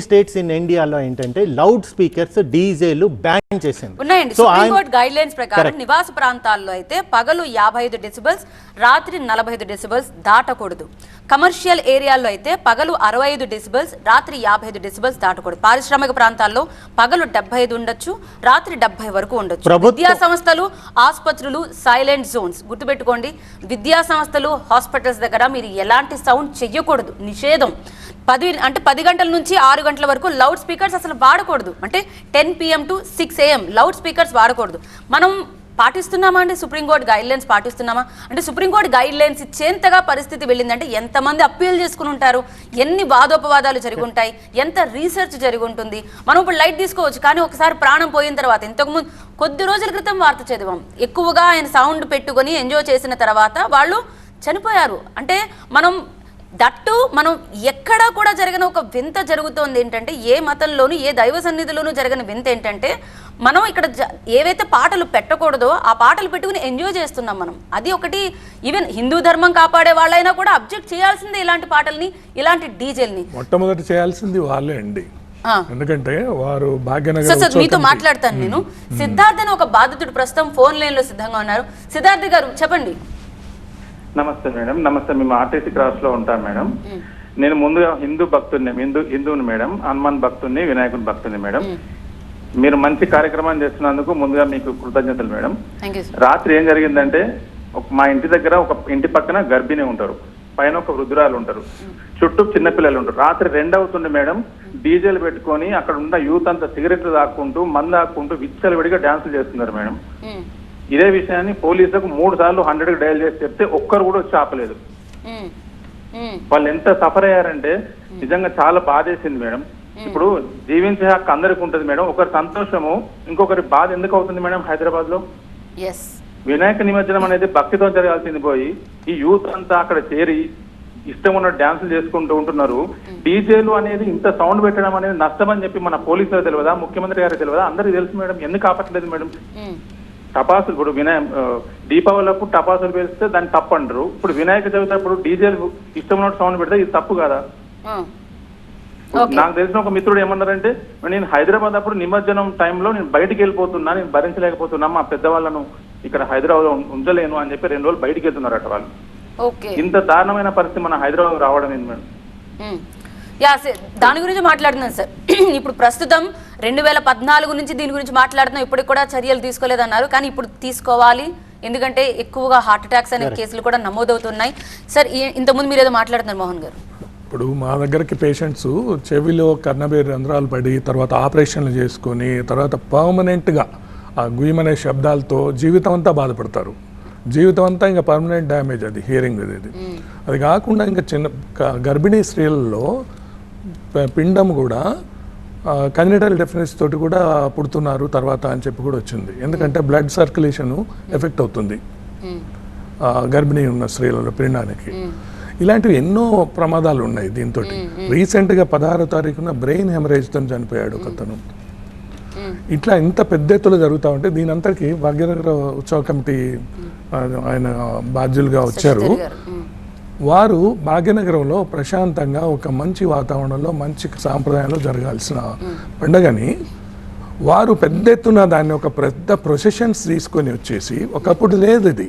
C: స్టేట్స్ ఇన్ ఇండియాలో ఏంటంటే లౌడ్ స్పీకర్స్ డీజేలు బ్యాన్ చేసింది.
A: ఉన్నాయండి. సుప్రీం కోర్టు గైడ్ లైన్స్ ప్రకారం నివాస ప్రాంతాల్లో అయితే పగలు 55 డెసిబల్స్, రాత్రి 45 డెసిబల్స్ దాటకూడదు. కమర్షియల్ ఏరియాల్లో అయితే పగలు 65 డెసిబల్స్, రాత్రి 55 డెసిబల్స్ దాటకూడదు. పారిశ్రామిక ప్రాంతాల్లో పగలు 75 ఉండొచ్చు, రాత్రి 70 వరకు ఉండొచ్చు. విద్యా సంస్థలు, ఆసుపత్రులు సైలెంట్ జోన్స్. గుర్తుపెట్టుకోండి, విద్యా సంస్థలు, హాస్పిటల్స్ దగ్గర మీరు ఎలాంటి సౌండ్ చెయ్యకూడదు, నిషేధం. 10 గంటల నుంచి 6 గంటల వరకు లౌడ్ స్పీకర్స్ అసలు వాడకూడదు. అంటే 10 PM to 6 AM loud speakers వాడకూడదు. మనం పాటిస్తున్నామా అండి? సుప్రీంకోర్టు గైడ్ లైన్స్ పాటిస్తున్నామా అంటే? సుప్రీంకోర్టు గైడ్ లైన్స్ ఇచ్చేంతగా పరిస్థితి వెళ్ళిందంటే ఎంతమంది అప్పీల్ చేసుకుని ఉంటారు, ఎన్ని వాదోపవాదాలు జరిగి ఉంటాయి, ఎంత రీసెర్చ్ జరిగి ఉంటుంది. మనం ఇప్పుడు లైట్ తీసుకోవచ్చు, కానీ ఒకసారి ప్రాణం పోయిన తర్వాత, ఇంతకుముందు కొద్ది రోజుల క్రితం వార్త చదివాం, ఎక్కువగా ఆయన సౌండ్ పెట్టుకొని ఎంజాయ్ చేసిన తర్వాత వాళ్ళు చనిపోయారు. అంటే మనం ఎక్కడా కూడా జరిగిన ఒక వింత జరుగుతోంది ఏంటంటే, ఏ మతంలోనూ ఏ దైవ సన్నిధిలోనూ జరిగిన వింత ఏంటంటే, మనం ఇక్కడ ఏవైతే పాటలు పెట్టకూడదో ఆ పాటలు పెట్టుకుని ఎంజాయ్ చేస్తున్నాం మనం. అది ఒకటి. ఈవెన్ హిందూ ధర్మం కాపాడే వాళ్ళైనా కూడా అబ్జెక్ట్ చేయాల్సిందే ఇలాంటి పాటల్ని, ఇలాంటి డీజేల్ని.
B: మొట్టమొదటి చేయాల్సింది వాళ్ళే అండి. ఎందుకంటే వారు
A: సార్ మీతో మాట్లాడతాను నేను. సిద్ధార్థ్ అని ఒక బాధితుడు ప్రస్తుతం ఫోన్ లైన్ లో సిద్ధంగా ఉన్నారు. సిద్ధార్థ్ గారు చెప్పండి.
F: నమస్తే మేడం. నమస్తే. మేము ఆర్టీసీ క్రాస్ లో ఉంటాం మేడం. నేను ముందుగా హిందూ హిందువుని మేడం, హనుమాన్ భక్తుని, వినాయకుని భక్తుని మేడం. మీరు మంచి కార్యక్రమాన్ని చేస్తున్నందుకు ముందుగా మీకు కృతజ్ఞతలు మేడం. రాత్రి ఏం జరిగిందంటే, మా ఇంటి దగ్గర ఒక ఇంటి పక్కన గర్భిణి ఉంటారు, పైన ఒక వృద్ధురాలు ఉంటారు, చుట్టూ చిన్నపిల్లలు ఉంటారు. రాత్రి 2 అవుతుంది మేడం, డీజేలు పెట్టుకొని అక్కడ ఉన్న యూత్ అంతా సిగరెట్లు తాక్కుంటూ, మందు తాక్కుంటూ విచ్చలవిడిగా డాన్సులు చేస్తున్నారు మేడం. ఇదే విషయాన్ని పోలీసులకు 3 సార్లు 100కి డయల్ చేసి చెప్తే ఒక్కరు కూడా వచ్చి ఆపలేదు. వాళ్ళు ఎంత సఫర్ అయ్యారంటే నిజంగా చాలా బాధేసింది మేడం. ఇప్పుడు జీవించే హక్కు అందరికి ఉంటుంది మేడం. ఒకరి సంతోషము ఇంకొకరి బాధ ఎందుకు అవుతుంది మేడం? హైదరాబాద్ లో వినాయక నిమజ్జనం అనేది భక్తితో జరగాల్సింది పోయి ఈ యూత్ అంతా అక్కడ చేరి ఇష్టం ఉన్న డాన్సులు చేసుకుంటూ ఉంటున్నారు. డీజేలు అనేది ఇంత సౌండ్ పెట్టడం అనేది నష్టం అని చెప్పి మన పోలీసులకు తెలియదా, ముఖ్యమంత్రి గారికి తెలియదా? అందరికీ తెలుసు మేడం. ఎందుకు ఆపట్లేదు మేడం? టపాసులు ఇప్పుడు దీపావళిప్పుడు టపాసులు పేలిస్తే దాన్ని తప్పు అంటారు. ఇప్పుడు వినాయక చవితి అప్పుడు డీజేలు ఇష్టం ఉన్నట్టు సౌండ్ పెడితే ఇది తప్పు కదా? నాకు తెలిసిన ఒక మిత్రుడు ఏమన్నారంటే, నేను హైదరాబాద్ అప్పుడు నిమజ్జనం టైంలో నేను బయటికి వెళ్ళిపోతున్నా, నేను భరించలేకపోతున్నా, మా పెద్దవాళ్ళను ఇక్కడ హైదరాబాద్ లో ఉంచలేను అని చెప్పి 2 రోజులు బయటికి వెళ్తున్నారట వాళ్ళు. ఇంత దారుణమైన పరిస్థితి మన హైదరాబాద్ రావడం ఏంటి మేడం?
A: దాని గురించి మాట్లాడుతున్నాను సార్. ఇప్పుడు ప్రస్తుతం 2014 నుంచి దీని గురించి మాట్లాడుతున్నాం, ఇప్పటికి కూడా చర్యలు తీసుకోలేదన్నారు, కానీ ఇప్పుడు తీసుకోవాలి. ఎందుకంటే ఎక్కువగా హార్ట్ అటాక్స్ అనే కేసులు కూడా నమోదవుతున్నాయి. సార్ ఇంతకుముందు మీరు ఏదో మాట్లాడుతున్నారు మోహన్ గారు.
B: ఇప్పుడు మా దగ్గరికి పేషెంట్స్ చెవిలో కర్ణబేరు రంధ్రాలు పడి తర్వాత ఆపరేషన్లు చేసుకొని తర్వాత పర్మనెంట్గా ఆ గుయ్యమనే శబ్దాలతో జీవితం అంతా బాధపడతారు. జీవితం అంతా ఇంకా పర్మనెంట్ డ్యామేజ్ అది హియరింగ్ అనేది. అది కాకుండా ఇంకా గర్భిణీ స్త్రీలలో పిండం కూడా కన్జనిటల్ డెఫినెన్స్ తోటి కూడా పుడుతున్నారు తర్వాత అని చెప్పి కూడా వచ్చింది. ఎందుకంటే బ్లడ్ సర్క్యులేషన్ ఎఫెక్ట్ అవుతుంది గర్భిణీ ఉన్న స్త్రీలలో పిండానికి. ఇలాంటివి ఎన్నో ప్రమాదాలు ఉన్నాయి దీంతో. రీసెంట్గా 16వ తారీఖున బ్రెయిన్ హెమరేజ్తో చనిపోయాడు ఒక అతను. ఇట్లా ఇంత పెద్ద ఎత్తులో జరుగుతూ ఉంటే దీని అంతటికి భాగ్యనగర ఉత్సవ కమిటీ ఆయన బాధ్యులుగా వచ్చారు. వారు భాగ్యనగరంలో ప్రశాంతంగా ఒక మంచి వాతావరణంలో మంచి సాంప్రదాయంలో జరగాల్సిన పండుగని వారు పెద్ద ఎత్తున దాన్ని ఒక పెద్ద ప్రొసెషన్స్ తీసుకొని వచ్చేసి, ఒకప్పుడు లేదు ఇది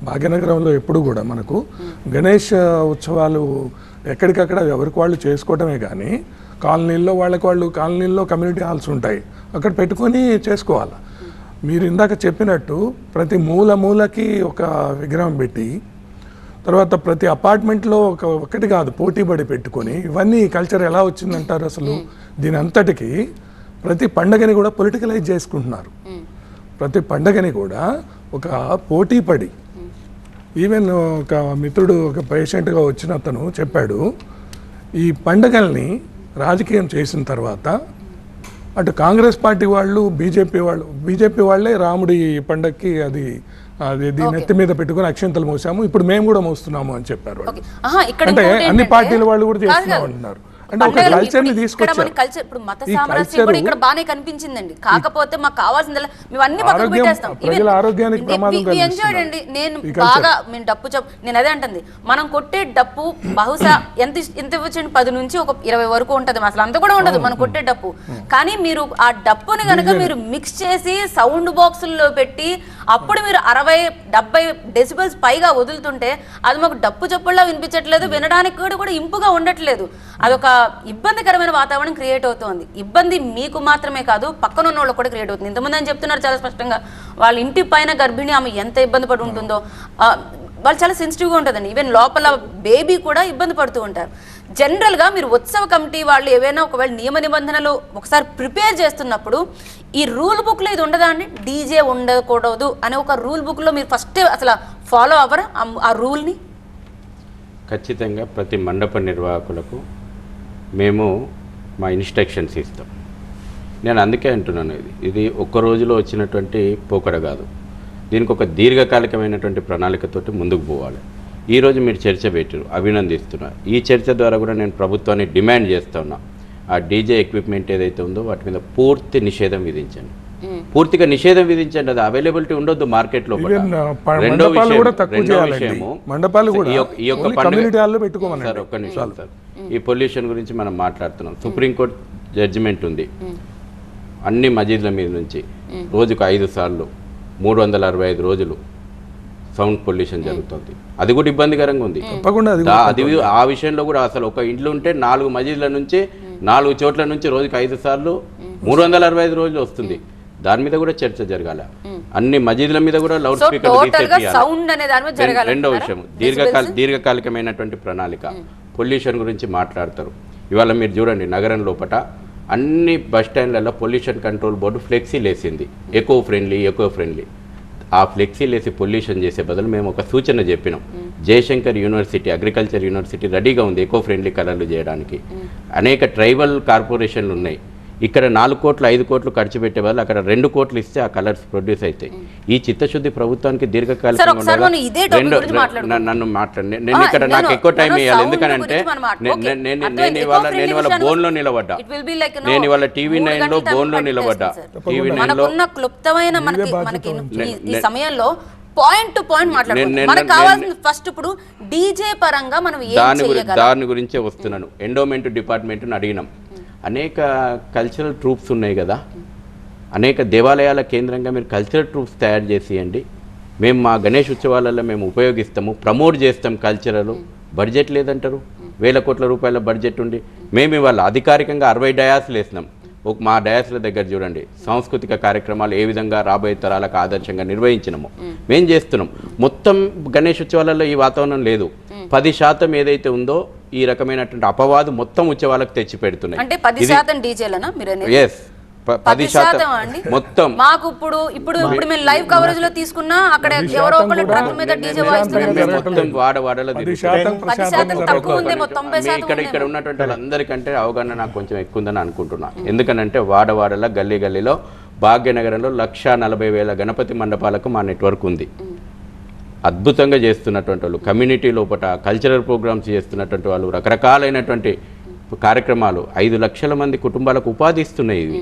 B: భాగ్యనగరంలో ఎప్పుడు కూడా మనకు గణేష్ ఉత్సవాలు ఎక్కడికక్కడ ఎవరికి వాళ్ళు చేసుకోవటమే కానీ కాలనీల్లో కాలనీల్లో కమ్యూనిటీ హాల్స్ ఉంటాయి, అక్కడ పెట్టుకొని చేసుకోవాలి. మీరు ఇందాక చెప్పినట్టు ప్రతి మూలకి ఒక విగ్రహం పెట్టి తర్వాత ప్రతి అపార్ట్మెంట్లో ఒకటి కాదు పోటీబడి పెట్టుకొని ఇవన్నీ కల్చర్ ఎలా వచ్చిందంటారు అసలు? దీని అంతటికి ప్రతి పండగని కూడా పొలిటికలైజ్ చేసుకుంటున్నారు. ప్రతి పండగని కూడా ఒక పోటీపడి, ఈవెన్ ఒక మిత్రుడు ఒక పేషెంట్గా వచ్చిన అతను చెప్పాడు, ఈ పండగల్ని రాజకీయం చేసిన తర్వాత అటు కాంగ్రెస్ పార్టీ వాళ్ళు బీజేపీ వాళ్ళే రాముడి పండగకి అది దీని నెత్తి మీద పెట్టుకుని అక్షంతలు మోసాము, ఇప్పుడు మేము కూడా మోస్తున్నాము అని చెప్పారు. అంటే అన్ని పార్టీల వాళ్ళు కూడా చేస్తున్నాం అంటున్నారు. అంటే ఒక కల్చర్ ని తీసుకొచ్చారు.
A: కల్చర్ ఇప్పుడు మత సామరస్యం కూడా ఇక్కడ బానే కనిపించిందండి. కాకపోతే మాకు కావాల్సింది మేము అన్ని పక్కన పెట్టేస్తాం.
B: ప్రజల ఆరోగ్యానికి ప్రమాదం
A: కలిగిస్తుంది. నేను బాగా మేము డప్పు నేను అదే అంటుంది, మనం కొట్టే డప్పు బహుశా ఎంత వచ్చింది 10 నుంచి ఒక 20 వరకు ఉంటది, అసలు అంత కూడా ఉండదు మనం కొట్టే డప్పు. కానీ మీరు ఆ డప్పుని కనుక మీరు మిక్స్ చేసి సౌండ్ బాక్సుల్లో పెట్టి అప్పుడు మీరు 60-70 డెసిబల్స్ పైగా వదులుతుంటే అది మాకు డప్పు చప్పుడులా వినిపించట్లేదు, వినడానికి కూడా ఇంపుగా ఉండట్లేదు. అదొక ఇబ్బందికరమైన వాతావరణం క్రియేట్ అవుతోంది. ఇబ్బంది మీకు మాత్రమే కాదు, పక్కన ఉన్న వాళ్ళు కూడా క్రియేట్ అవుతుంది. ఇంతమంది అని చెప్తున్నారు చాలా స్పష్టంగా, వాళ్ళ ఇంటి పైన గర్భిణి ఆమె ఎంత ఇబ్బంది పడి ఉంటుందో, వాళ్ళు చాలా సెన్సిటివ్గా ఉంటుందండి. ఈవెన్ లోపల బేబీ కూడా ఇబ్బంది పడుతూ ఉంటారు. జనరల్గా మీరు ఉత్సవ కమిటీ వాళ్ళు ఏవైనా ఒకవేళ నియమ నిబంధనలు ఒకసారి ప్రిపేర్ చేస్తున్నప్పుడు ఈ రూల్ బుక్లో ఇది ఉండదా అండి? డీజే ఉండకూడదు అనే ఒక రూల్ బుక్లో మీరు ఫస్ట్ అసలు ఫాలో అవ్వరా ఆ రూల్ని?
D: ఖచ్చితంగా ప్రతి మండప నిర్వాహకులకు మేము మా ఇన్స్ట్రక్షన్స్ ఇస్తాం. నేను అందుకే అంటున్నాను, ఇది ఒక్క రోజులో వచ్చినటువంటి పోకడ కాదు, దీనికి ఒక దీర్ఘకాలికమైనటువంటి ప్రణాళికతోటి ముందుకు పోవాలి. ఈరోజు మీరు చర్చ పెట్టారు, అభినందిస్తున్నా. ఈ చర్చ ద్వారా కూడా నేను ప్రభుత్వాన్ని డిమాండ్ చేస్తున్నా, ఆ డీజే ఎక్విప్మెంట్ ఏదైతే ఉందో వాటి మీద పూర్తి నిషేధం విధించండి, పూర్తిగా నిషేధం విధించండి. అది అవైలబిలిటీ ఉండొద్దు మార్కెట్లో. రెండో విషయము ఈ యొక్క పండుగ ఒక్క నిమిషం సార్, ఈ పొల్యూషన్ గురించి మనం మాట్లాడుతున్నాం. సుప్రీంకోర్టు జడ్జిమెంట్ ఉంది, అన్ని మసీదుల మీద నుంచి రోజుకు 5 సార్లు 365 రోజులు సౌండ్ పొల్యూషన్ జరుగుతుంది. అది కూడా ఇబ్బందికరంగా ఉంది. అది ఆ విషయంలో కూడా అసలు ఒక ఇంట్లో ఉంటే 4 మసీదుల నుంచి 4 చోట్ల నుంచి రోజుకు 5 సార్లు 365 రోజులు వస్తుంది. దాని మీద కూడా చర్చ జరగాల. అన్ని మసీదుల మీద కూడా లౌడ్ స్పీకర్ తీసేయాలి. రెండో విషయం దీర్ఘకాలికమైనటువంటి ప్రణాళిక. పొల్యూషన్ గురించి మాట్లాడతారు. ఇవాళ మీరు చూడండి, నగరం లోపల అన్ని బస్ స్టాండ్లలో పొల్యూషన్ కంట్రోల్ బోర్డు ఫ్లెక్సీలు వేసింది, ఎకో ఫ్రెండ్లీ. ఆ ఫ్లెక్సీలు వేసి పొల్యూషన్ చేసే బదులు మేము ఒక సూచన చెప్పినాం. జయశంకర్ యూనివర్సిటీ, అగ్రికల్చర్ యూనివర్సిటీ రెడీగా ఉంది ఎకో ఫ్రెండ్లీ కలర్లు చేయడానికి. అనేక ట్రైబల్ కార్పొరేషన్లు ఉన్నాయి. ఇక్కడ 4 కోట్లు 5 కోట్లు ఖర్చు పెట్టే వాళ్ళు అక్కడ 2 కోట్లు ఇస్తే ఆ కలర్స్ ప్రొడ్యూస్ అవుతాయి. ఈ చిత్తశుద్ధి ప్రభుత్వానికి దీర్ఘకాలికంగా నన్ను మాట్లాడి నేను ఇక్కడ నాకు ఎక్కువ టైం ఇవ్వాలి. ఎందుకంటే నేను ఇవాళ బోన్లో నిలబడ్డా, నేను ఇవాళ టీవీ 9లో బోన్లో నిలబడ్డా. టీవీ 9లో
A: ఈ సమయంలో పాయింట్ టు పాయింట్ మాట్లాడుకుందాం. మనకు కావాల్సిన ఫస్ట్ ఇప్పుడు డీజే పరంగా మనం
D: దాని గురించే వస్తున్నాను. ఎండోమెంట్ డిపార్ట్మెంట్ని అడిగినాం. అనేక కల్చరల్ ట్రూప్స్ ఉన్నాయి కదా, అనేక దేవాలయాల కేంద్రంగా మీరు కల్చరల్ ట్రూప్స్ తయారు చేసేయండి, మేము మా గణేష్ ఉత్సవాలలో మేము ఉపయోగిస్తాము, ప్రమోట్ చేస్తాం కల్చరల్. బడ్జెట్ లేదంటారు, 1000 కోట్ల రూపాయల బడ్జెట్ ఉండి మేము ఇవాళ అధికారికంగా 60 డయాస్లు వేసినాం. మా డయాస్ల దగ్గర చూడండి, సాంస్కృతిక కార్యక్రమాలు ఏ విధంగా రాబోయే తరాలకు ఆదర్శంగా నిర్వహించినాము మేము చేస్తున్నాం. మొత్తం గణేష్ ఉత్సవాలలో ఈ వాతావరణం లేదు. 10% ఏదైతే ఉందో ఈ రకమైనటువంటి అపవాదు మొత్తం ఉత్సవాలకు తెచ్చి పెడుతున్నాయి.
A: అంటే 10% డీజేలనా?
D: ఎస్, 10%
A: అండి
D: మొత్తం
A: మాకు ఇప్పుడు మేము లైవ్ కవరేజ్ లో తీసుకున్నా అక్కడ ఎవరో ఒకళ్ళు ట్రక్ మీద డీజే వాయిస్తున్నారు.
D: మొత్తం వాడవాడలో
A: 10% తక్కువ ఉందేమో, 90%
D: ఇక్కడ ఉన్నటువంటి వాళ్ళందరికంటే అవగాహన నాకు కొంచెం ఎక్కువ ఉందని అనుకుంటున్నా. ఎందుకనంటే వాడవాడల గల్లీలో భాగ్యనగరంలో 140,000 గణపతి మండపాలకు మా నెట్వర్క్ ఉంది. అద్భుతంగా చేస్తున్నటువంటి వాళ్ళు, కమ్యూనిటీ లోపల కల్చరల్ ప్రోగ్రామ్స్ చేస్తున్నటువంటి వాళ్ళు, రకరకాలైనటువంటి కార్యక్రమాలు 5 లక్షల మంది కుటుంబాలకు ఉపాధి ఇస్తున్నాయి. ఇవి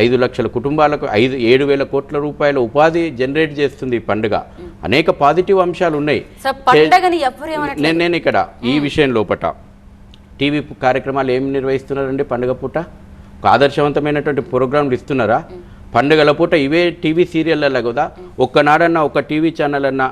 D: 5 లక్షల కుటుంబాలకు 7,000 కోట్ల రూపాయల ఉపాధి జనరేట్ చేస్తుంది ఈ పండుగ. అనేక పాజిటివ్ అంశాలు ఉన్నాయి. నేను ఇక్కడ ఈ విషయం లోపల టీవీ కార్యక్రమాలు ఏమి నిర్వహిస్తున్నారండి? పండుగ పూట ఒక ఆదర్శవంతమైనటువంటి ప్రోగ్రాంలు ఇస్తున్నారా? పండుగల పూట ఇవే టీవీ సీరియళ్ళ కదా, ఒక్కనాడన్నా ఒక టీవీ ఛానల్ అన్నా,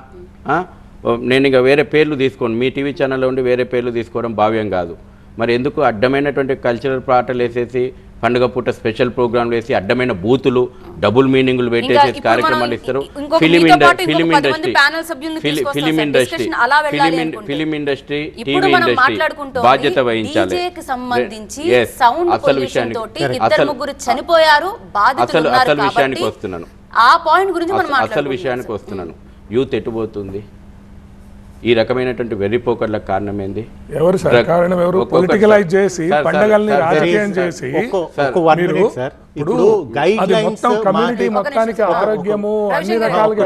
D: నేను ఇక వేరే పేర్లు తీసుకోండి, మీ టీవీ ఛానల్లో ఉండి వేరే పేర్లు తీసుకోవడం భావ్యం కాదు. మరి ఎందుకు అడ్డమైనటువంటి కల్చరల్ పాటలు వేసేసి పండుగ పూట స్పెషల్ ప్రోగ్రాంలు వేసి అడ్డమైన బూతులు డబుల్ మీనింగ్లు పెట్టేసి కార్యక్రమాలు ఇస్తారు? ఫిలిం ఇండస్ట్రీ టీవీ ఇండస్ట్రీ బాధ్యత వహించాలి. అసలు విషయానికి వస్తున్నాను, అసలు విషయానికి వస్తున్నాను. యూత్ ఎటుపోతుంది? ఈ రకమైనటువంటి వెర్రిపోకర్లకు కారణం ఏంది?
B: ఎవరు సార్ కారణం? ఎవరు పొలిటికలైజ్ చేసి పండగల్ని రాజకీయం చేసి
C: ఇప్పుడు
B: అది మొత్తం కమ్యూనిటీ మొత్తానికి ఆరోగ్యము అన్ని రకాలుగా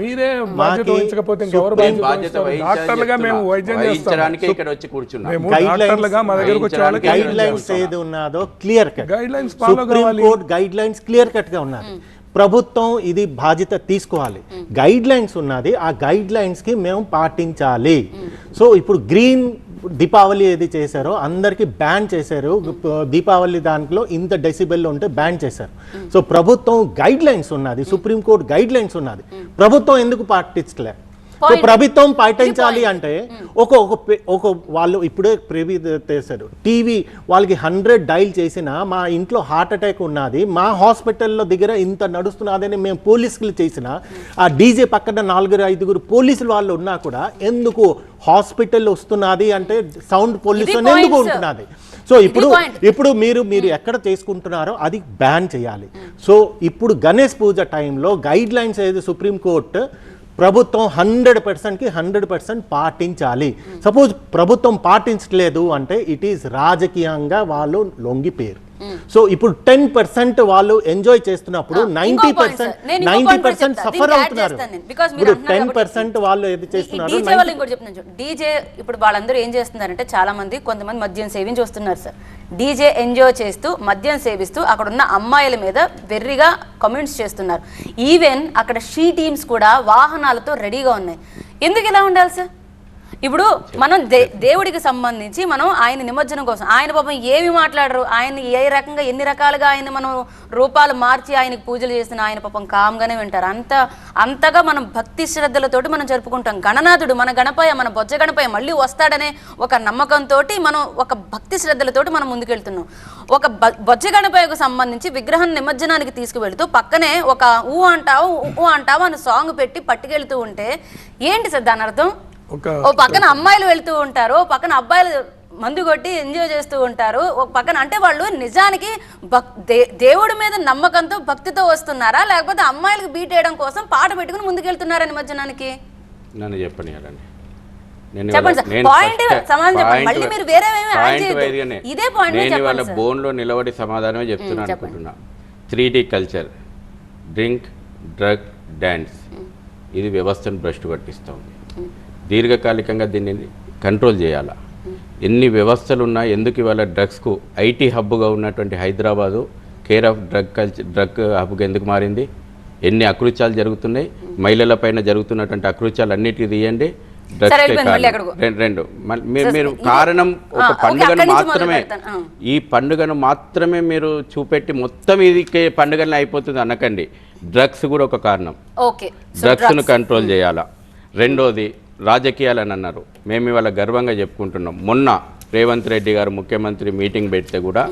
B: మీరే బాధ్యత వహించకపోతే ఎవరు బాధ్యత? డాక్టర్లుగా మేము వైద్యం చేస్తాం,
D: ఇక్కడ వచ్చి కూర్చున్నాం.
B: మేము డాక్టర్లుగా మా దగ్గరకు వచ్చే వాళ్ళకి
C: గైడ్ లైన్స్ ఏది ఉన్నదో clear cut,
B: guide lines follow కావాలి.
C: గైడ్ లైన్స్ క్లియర్ కట్ గా ఉన్నది. ప్రభుత్వం ఇది బాధ్యత తీసుకోవాలి. గైడ్ లైన్స్ ఉన్నది, ఆ గైడ్ లైన్స్ కి మేము పాటించాలి. సో ఇప్పుడు గ్రీన్ దీపావళి ఏది చేశారో అందరికి బ్యాన్ చేశారు. దీపావళి దాంట్లో ఇంత డెసిబెల్ ఉంటే బ్యాన్ చేశారు. సో ప్రభుత్వం గైడ్ లైన్స్ ఉన్నది, సుప్రీంకోర్టు గైడ్ లైన్స్ ఉన్నది, ప్రభుత్వం ఎందుకు పాటించలే? సో ప్రభుత్వం పాటించాలి అంటే ఒక వాళ్ళు ఇప్పుడే ప్రివ్యూ చేశారు, టీవీ వాళ్ళకి 100 డైల్ చేసినా మా ఇంట్లో హార్ట్ అటాక్ ఉన్నది, మా హాస్పిటల్లో దగ్గర ఇంత నడుస్తున్నదని మేము పోలీసులు చేసిన ఆ డీజే పక్కన 4-5 పోలీసులు వాళ్ళు ఉన్నా కూడా ఎందుకు హాస్పిటల్ వస్తున్నది అంటే సౌండ్ పొల్యూషన్ ఎందుకు ఉంటున్నది? సో ఇప్పుడు మీరు ఎక్కడ చేసుకుంటున్నారో అది బ్యాన్ చేయాలి. సో ఇప్పుడు గణేష్ పూజ టైంలో గైడ్ లైన్స్ ఏది సుప్రీంకోర్టు ప్రభుత్వం 100%కి 100% పాటించాలి. సపోజ్ ప్రభుత్వం పాటించట్లేదు అంటే ఇట్ ఈస్ రాజకీయంగా వాళ్ళు లొంగిపోయారు. సో ఇప్పుడు 10% వాళ్ళు ఎంజాయ్ చేస్తున్నప్పుడు 90% సఫర్ అవుతున్నారు. ఇప్పుడు 10% వాళ్ళు ఏది చేస్తున్నారు?
A: డీజే ఇప్పుడు వాళ్ళందరూ ఏం చేస్తున్నారంటే చాలా మంది కొంతమంది మద్యం సేవించి వస్తున్నారు సార్. డీజే ఎంజాయ్ చేస్తూ మద్యం సేవిస్తూ అక్కడ ఉన్న అమ్మాయిల మీద వెర్రిగా కమెంట్స్ చేస్తున్నారు. ఈవెన్ అక్కడ షీ టీమ్స్ కూడా వాహనాలతో రెడీగా ఉన్నాయి. ఎందుకు ఇలా ఉండాలి సార్? ఇప్పుడు మనం దేవుడికి సంబంధించి మనం ఆయన నిమజ్జనం కోసం ఆయన పాపం ఏమి మాట్లాడరు, ఆయన ఏ రకంగా ఎన్ని రకాలుగా ఆయన మనం రూపాలు మార్చి ఆయనకు పూజలు చేసిన ఆయన పాపం కామ్గానే వింటారు. అంతగా మనం భక్తి శ్రద్ధలతోటి మనం జరుపుకుంటాం. గణనాథుడు మన గణపయ్య, మన బొజ్జ గణపయ్య మళ్ళీ వస్తాడనే ఒక నమ్మకంతో మనం ఒక భక్తి శ్రద్ధలతోటి మనం ముందుకెళ్తున్నాం. ఒక బొజ్జ గణపయ్యకు సంబంధించి విగ్రహం నిమజ్జనానికి తీసుకువెళ్తూ పక్కనే ఒక ఊ అంటావు అని సాంగ్ పెట్టి పట్టుకెళ్తూ ఉంటే ఏంటి సార్ దాని అర్థం? ఓ పక్కన అమ్మాయిలు వెళ్తూ ఉంటారు, ఓ పక్కన అబ్బాయిలు మందు కొట్టి ఎంజాయ్ చేస్తూ ఉంటారు, ఒక పక్కన అంటే వాళ్ళు నిజానికి దేవుడి మీద నమ్మకంతో భక్తితో వస్తున్నారా, లేకపోతే అమ్మాయిలకు బీట్ వేయడం కోసం పాట పెట్టుకుని ముందుకెళ్తున్నారా నిమజ్జనానికి?
D: నన్ను చెప్పండి వాళ్ళ బోన్లో నిలబడి సమాధానమే చెప్తున్నా అనుకుంటున్నా. 3D culture, drink, drug, dance, ఇది వ్యవస్థను భ్రష్టు పట్టిస్తూ ఉంది. దీర్ఘకాలికంగా దీన్ని కంట్రోల్ చేయాలా. ఎన్ని వ్యవస్థలు ఉన్నా ఎందుకు ఇవాళ డ్రగ్స్కు ఐటీ హబ్గా ఉన్నటువంటి హైదరాబాదు కేర్ ఆఫ్ డ్రగ్ హబ్గా ఎందుకు మారింది? ఎన్ని అకృత్యాలు జరుగుతున్నాయి, మహిళల పైన జరుగుతున్నటువంటి అకృత్యాలు అన్నిటికీ తీయండి. రెండు మీరు కారణం ఒక పండుగను మాత్రమే, ఈ పండుగను మాత్రమే మీరు చూపెట్టి మొత్తం ఇది పండుగనే అయిపోతుంది అనకండి. డ్రగ్స్ కూడా ఒక కారణం. డ్రగ్స్ను కంట్రోల్ చేయాలా. రెండోది రాజకీయాలని అన్నారు. మేము ఇవాళ గర్వంగా చెప్పుకుంటున్నాం. మొన్న రేవంత్ రెడ్డి గారు ముఖ్యమంత్రి మీటింగ్ పెడితే కూడా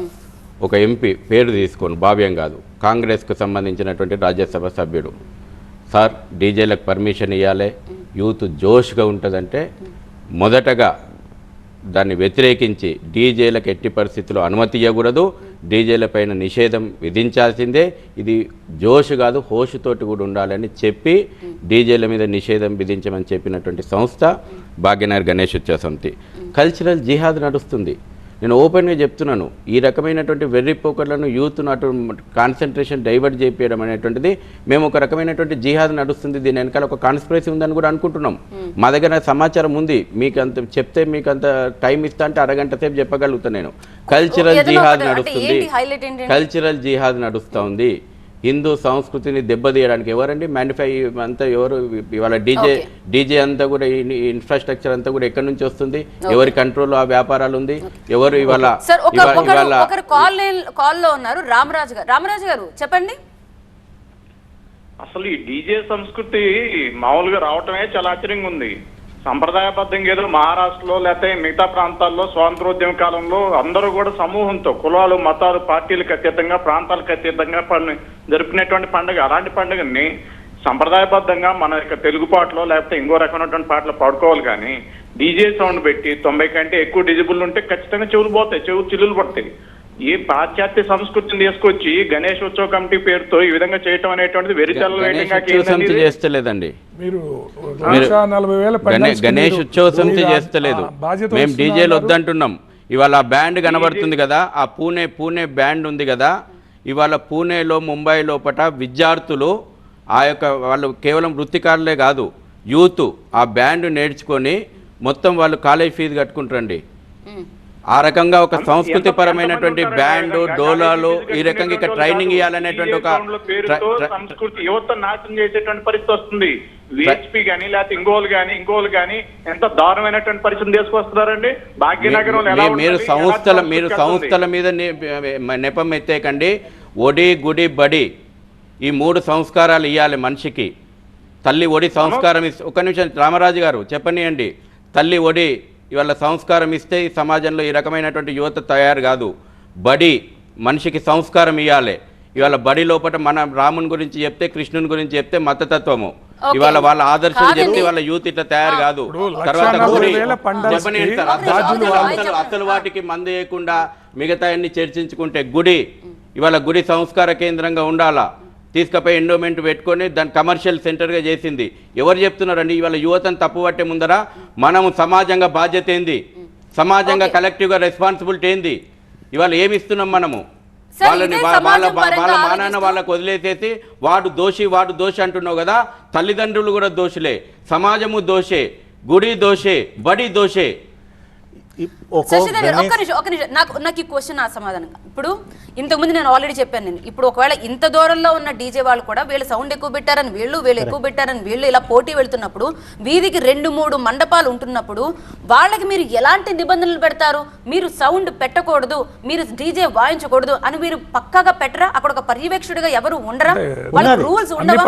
D: ఒక ఎంపీ పేరు తీసుకొని భావ్యం కాదు, కాంగ్రెస్కు సంబంధించినటువంటి రాజ్యసభ సభ్యుడు, సార్ డీజేలకు పర్మిషన్ ఇవ్వాలి, యూత్ జోష్గా ఉంటుందంటే మొదటగా దాన్ని వ్యతిరేకించి డీజేలకు ఎట్టి పరిస్థితుల్లో అనుమతి ఇవ్వకూడదు, డీజేల పైన నిషేధం విధించాల్సిందే. ఇది జోష్ కాదు, హోషుతోటి కూడా ఉండాలని చెప్పి డీజేల మీద నిషేధం విధించమని చెప్పినటువంటి సంస్థ భాగ్యనగర్ గణేష్ ఉత్సవ సమితి. కల్చరల్ జిహాద్ నడుస్తుంది. నేను ఓపెన్గా చెప్తున్నాను, ఈ రకమైనటువంటి వెర్రిపోకర్లను యూత్ను అటు కాన్సన్ట్రేషన్ డైవర్ట్ చేయించడం అనేటువంటిది మేము ఒక రకమైనటువంటి జిహాద్ నడుస్తుంది, దీని వెనకాల ఒక కాన్స్పిరసీ ఉందని కూడా అనుకుంటున్నాం. మా దగ్గర సమాచారం ఉంది, మీకు అంత చెప్తే మీకు అంత టైం ఇస్తా అంటే అరగంట సేపు చెప్పగలుగుతాను నేను. కల్చరల్ జిహాద్ నడుస్తుంది, కల్చరల్ జిహాద్ నడుస్తూ ఉంది. హిందూ సంస్కృతిని దెబ్బతీయడానికి ఎవరండి మ్యానిఫై అంతా ఎవరు? ఇవాళ డీజే అంతా కూడా ఇన్ఫ్రాస్ట్రక్చర్ అంతా కూడా ఎక్కడి నుంచి వస్తుంది? ఎవరి కంట్రోల్ ఆ వ్యాపారాలు ఉంది? ఎవరు ఇవాళ
A: కాల్లో ఉన్నారు రామరాజు గారు చెప్పండి.
F: అసలు ఈ డీజే సంస్కృతి మామూలుగా రావటమే చాలా ఆశ్చర్యంగా ఉంది. సంప్రదాయబద్ధంగా ఏదో మహారాష్ట్రలో లేకపోతే మిగతా ప్రాంతాల్లో స్వాతంత్రోద్యమ కాలంలో అందరూ కూడా సమూహంతో కులాలు మతాలు పార్టీలకు అతీతంగా ప్రాంతాలకు అతీతంగా జరుపుకునేటువంటి పండుగ. అలాంటి పండుగని సంప్రదాయబద్ధంగా మన యొక్క తెలుగు పాటలో లేకపోతే ఇంకో రకమైనటువంటి పాటలు పాడుకోవాలి, కానీ డీజే సౌండ్ పెట్టి 90 కంటే ఎక్కువ డిజిబుల్ ఉంటే ఖచ్చితంగా చెవులు పోతాయి, చిల్లులు పడతాయి. ఈ పాశ్చాత్య సంస్కృతిని తీసుకొచ్చి గణేష్ ఉత్సవ కమిటీ పేరుతో ఈ విధంగా చేయటం అనేటువంటిది
D: చేస్తలేదండి. గణేష్ ఉత్సవ సమితి చేస్తలేదు, మేము డీజేలు వద్దంటున్నాం. ఇవాళ ఆ బ్యాండ్ కనబడుతుంది కదా, ఆ పూణే బ్యాండ్ ఉంది కదా, ఇవాళ పూణేలో ముంబై లోపల విద్యార్థులు ఆ యొక్క వాళ్ళు కేవలం వృత్తికారులే కాదు, యూత్ ఆ బ్యాండ్ నేర్చుకొని మొత్తం వాళ్ళు కాలేజ్ ఫీజు కట్టుకుంటారండి. ఆ రకంగా ఒక సంస్కృతి పరమైనటువంటి బ్యాండ్ డోలాలు ఈ రకంగా ఇక్కడ ట్రైనింగ్ ఇవ్వాలనేటువంటి ఒక
F: సంస్కృతి యువత నాశనం చేసేటువంటి పరిస్థితి వస్తుంది. విహెచ్పి కానీ లేకపోతే ఇంకోలు కానీ ఎంత దారుణమైనటువంటి పరిస్థితి తీసుకొస్తున్నారండి. భాగ్యనగరంలో
D: మీరు సంస్థల మీద నెపం ఎత్తేకండి. ఒడి గుడి బడి ఈ 3 సంస్కారాలు ఇవ్వాలి మనిషికి. తల్లి ఒడి సంస్కారం ఇస్తే, ఒక్క నిమిషం రామరాజు గారు చెప్పనియండి, తల్లి ఒడి ఇవాళ సంస్కారం ఇస్తే ఈ సమాజంలో ఈ రకమైనటువంటి యువత తయారు కాదు. బడి మనిషికి సంస్కారం ఇవ్వాలి. ఇవాళ బడి లోపల మన రాముని గురించి చెప్తే, కృష్ణుని గురించి చెప్తే మతతత్వము, ఇవాళ వాళ్ళ ఆదర్శం చెప్తే వాళ్ళ యూత్ ఇట్లా తయారు కాదు. తర్వాత అసలు వాటికి మందు వేయకుండా మిగతా అన్ని చర్చించుకుంటే గుడి ఇవాళ గుడి సంస్కార కేంద్రంగా ఉండాలా. తీసుకపోయి ఎండోమెంట్ పెట్టుకొని దాన్ని కమర్షియల్ సెంటర్గా చేసింది. ఎవరు చెప్తున్నారండి? ఇవాళ యువతను తప్పుపట్టే ముందర మనము సమాజంగా బాధ్యత ఏంది, సమాజంగా కలెక్టివ్గా రెస్పాన్సిబిలిటీ ఏంది? ఇవాళ ఏమి ఇస్తున్నాం మనము? వాళ్ళని వాళ్ళ మానాన్న వాళ్ళకు వదిలేసేసి వాడు దోషి అంటున్నావు కదా. తల్లిదండ్రులు కూడా దోషులే, సమాజము దోషే, గుడి దోషే, బడి దోషే.
A: నాకు ఈ క్వశ్చన్ సమాధానం. ఇప్పుడు ఇంతకుముందు నేను ఆల్రెడీ చెప్పాను, నేను ఇప్పుడు ఒకవేళ ఇంత దూరంలో ఉన్న డీజే వాళ్ళు కూడా వీళ్ళు సౌండ్ ఎక్కువ పెట్టారని వీళ్ళు ఎక్కువ పెట్టారని వీళ్ళు ఇలా పోటీ వెళ్తున్నప్పుడు, వీధికి 2-3 మండపాలు ఉంటున్నప్పుడు వాళ్ళకి మీరు ఎలాంటి నిబంధనలు పెడతారు? మీరు సౌండ్ పెట్టకూడదు, మీరు డీజే వాయించకూడదు అని మీరు పక్కాగా పెట్టరా? అక్కడ ఒక పర్యవేక్షకుడిగా ఎవరు ఉండరా? వాళ్ళకి రూల్స్ ఉండవా?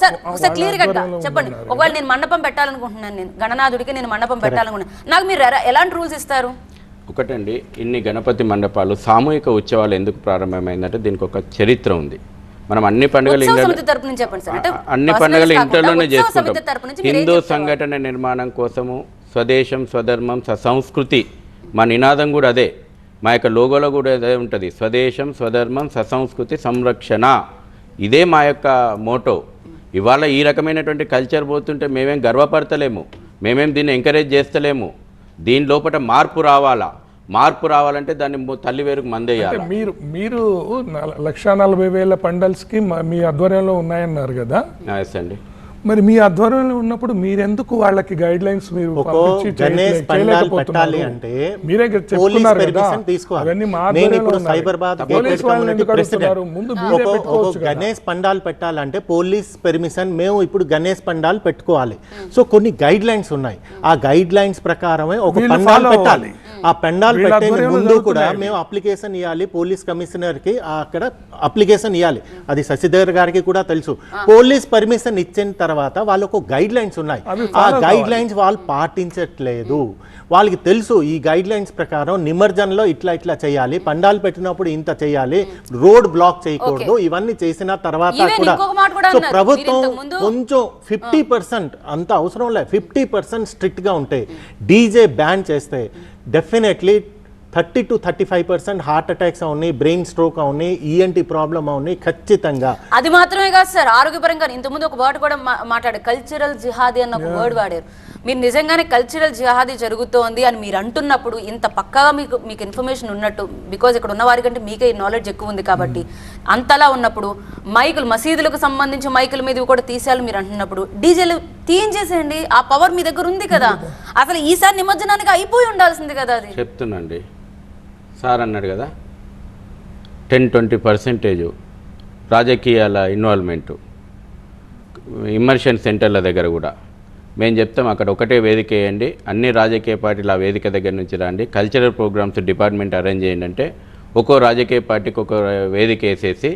A: సార్ క్లియర్ గా చెప్పండి. ఒకవేళ నేను మండపం పెట్టాలనుకుంటున్నాను, నేను గణనాథుడికి నేను మండపం పెట్టాలనుకుంటున్నాను, నాకు మీరు ఎలాంటి రూల్స్ ఇస్తారు?
D: ఒకటండి, ఇన్ని గణపతి మండపాలు సామూహిక ఉత్సవాలు ఎందుకు ప్రారంభమైందంటే దీనికి ఒక చరిత్ర ఉంది. మనం అన్ని పండుగలు ఇంటర్లోనే చేసుకుంటాం. హిందూ సంఘటన నిర్మాణం కోసము స్వదేశం స్వధర్మం ససంస్కృతి, మా నినాదం కూడా అదే, మా యొక్క లోగోలో కూడా అదే ఉంటుంది, స్వదేశం స్వధర్మం ససంస్కృతి సంరక్షణ. ఇదే మా యొక్క మోటో. ఇవాళ ఈ రకమైనటువంటి కల్చర్ పోతుంటే మేమేం గర్వపడతలేము, మేమేం దీన్ని ఎంకరేజ్ చేస్తలేము. దీని లోపల మార్పు రావాలంటే దాన్ని తల్లి వేరుకు మందేయాలి.
B: మీరు 1,40,000 పండల్స్కి మీ ఆధ్వర్యంలో ఉన్నాయన్నారు కదా.
D: ఎస్ అండి.
B: మరి మీ ఆధ్వర్యంలో ఉన్నప్పుడు మీరెందుకు వాళ్ళకి గైడ్ లైన్స్ మీరు
C: పెట్టాలి అంటే మీరే చెప్తున్నారు కదా, అవన్నీ మా గణేష్ పండాలు పెట్టాలంటే పోలీస్ పర్మిషన్, మేము ఇప్పుడు గణేష్ పండాలు పెట్టుకోవాలి. సో కొన్ని గైడ్ లైన్స్ ఉన్నాయి, ఆ గైడ్ లైన్స్ ప్రకారమే ఒక పండాలు పెట్టాలి. ఆ పెండాల్ పెట్టే ముందు కూడా మేము అప్లికేషన్ ఇవ్వాలి పోలీస్ కమిషనర్ కి, అక్కడ అప్లికేషన్ ఇవ్వాలి. అది శశిధర్ గారికి కూడా తెలుసు. పోలీస్ పర్మిషన్ ఇచ్చిన తర్వాత వాళ్ళకు గైడ్ లైన్స్ ఉన్నాయి, ఆ గైడ్ లైన్స్ వాళ్ళు పాటించట్లేదు. వాళ్ళకి తెలుసు ఈ గైడ్ లైన్స్ ప్రకారం నిమజ్జనంలో ఇట్లా చేయాలి, పండాలు పెట్టినప్పుడు ఇంత చేయాలి, రోడ్ బ్లాక్ చేయకూడదు. ఇవన్నీ చేసిన తర్వాత కూడా సో ప్రభుత్వం కొంచెం 50% అంత అవసరం లేదు, 50% స్ట్రిక్ట్ గా ఉంటే, డీజే బ్యాన్ చేస్తే డెఫినెట్లీ 30 to 35% హార్ట్ అటాక్స్ అవునాయి, బ్రెయిన్ స్ట్రోక్ అవునాయి, ఈఎన్టీ ప్రాబ్లం అవునాయి ఖచ్చితంగా.
A: అది మాత్రమే కాదు సార్, ఆరోగ్యపరంగా ఇంతకుముందు ఒక వర్డ్ కూడా మాట్లాడారు, కల్చరల్ జిహాదీ అన్న ఒక వర్డ్ వాడారు. మీరు నిజంగానే కల్చరల్ జిహాదీ జరుగుతోంది అని మీరు అంటున్నప్పుడు ఇంత పక్కాగా మీకు ఇన్ఫర్మేషన్ ఉన్నట్టు, బికాజ్ ఇక్కడ ఉన్న వారికంటే మీకే నాలెడ్జ్ ఎక్కువ ఉంది కాబట్టి, అంతలా ఉన్నప్పుడు మైకులు మసీదులకు సంబంధించి మైకుల మీద కూడా తీసేయాలి మీరు అంటున్నప్పుడు డీజేలు తీయించేసేయండి. ఆ పవర్ మీ దగ్గర ఉంది కదా, అసలు ఈసారి నిమజ్జనానికి అయిపోయి ఉండాల్సింది కదా. అది
D: చెప్తున్నాండి, సార్ అన్నాడు కదా 10-20% రాజకీయాల ఇన్వాల్వ్మెంటు, ఇమ్మర్షన్ సెంటర్ల దగ్గర కూడా మేము చెప్తాం, అక్కడ ఒకటే వేదిక వేయండి, అన్ని రాజకీయ పార్టీలు ఆ వేదిక దగ్గర నుంచి రండి, కల్చరల్ ప్రోగ్రామ్స్ డిపార్ట్మెంట్ అరేంజ్ చేయండి అంటే ఒక్కో రాజకీయ పార్టీకి ఒక వేదిక వేసేసి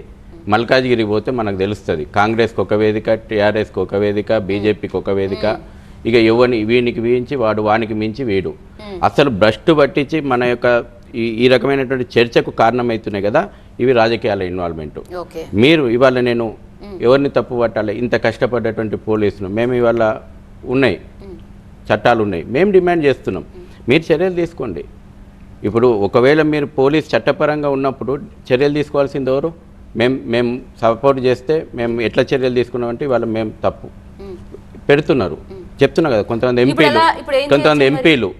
D: మల్కాజ్గిరి పోతే మనకు తెలుస్తుంది, కాంగ్రెస్కి ఒక వేదిక, టీఆర్ఎస్కి ఒక వేదిక, బీజేపీకి ఒక వేదిక, ఇక ఎవరిని వీనికి వీయించి వాడు వానికి మించి వీడు, అసలు భ్రష్టు పట్టించి మన యొక్క ఈ రకమైనటువంటి చర్చకు కారణమవుతున్నాయి కదా ఇవి రాజకీయాల ఇన్వాల్వ్మెంటు. మీరు ఇవాళ నేను ఎవరిని తప్పు పట్టాలి, ఇంత కష్టపడ్డటువంటి పోలీసులు మేము ఇవాళ ఉన్నాయి, చట్టాలు ఉన్నాయి, మేము డిమాండ్ చేస్తున్నాం, మీరు చర్యలు తీసుకోండి. ఇప్పుడు ఒకవేళ మీరు పోలీస్ చట్టపరంగా ఉన్నప్పుడు చర్యలు తీసుకోవాల్సింది ఎవరు? మేము సపోర్ట్ చేస్తే మేము ఎట్లా చర్యలు తీసుకున్నామంటే ఇవాళ మేము తప్పు పెడుతున్నారు చెప్తున్నా కదా. కొంతమంది ఎంపీలు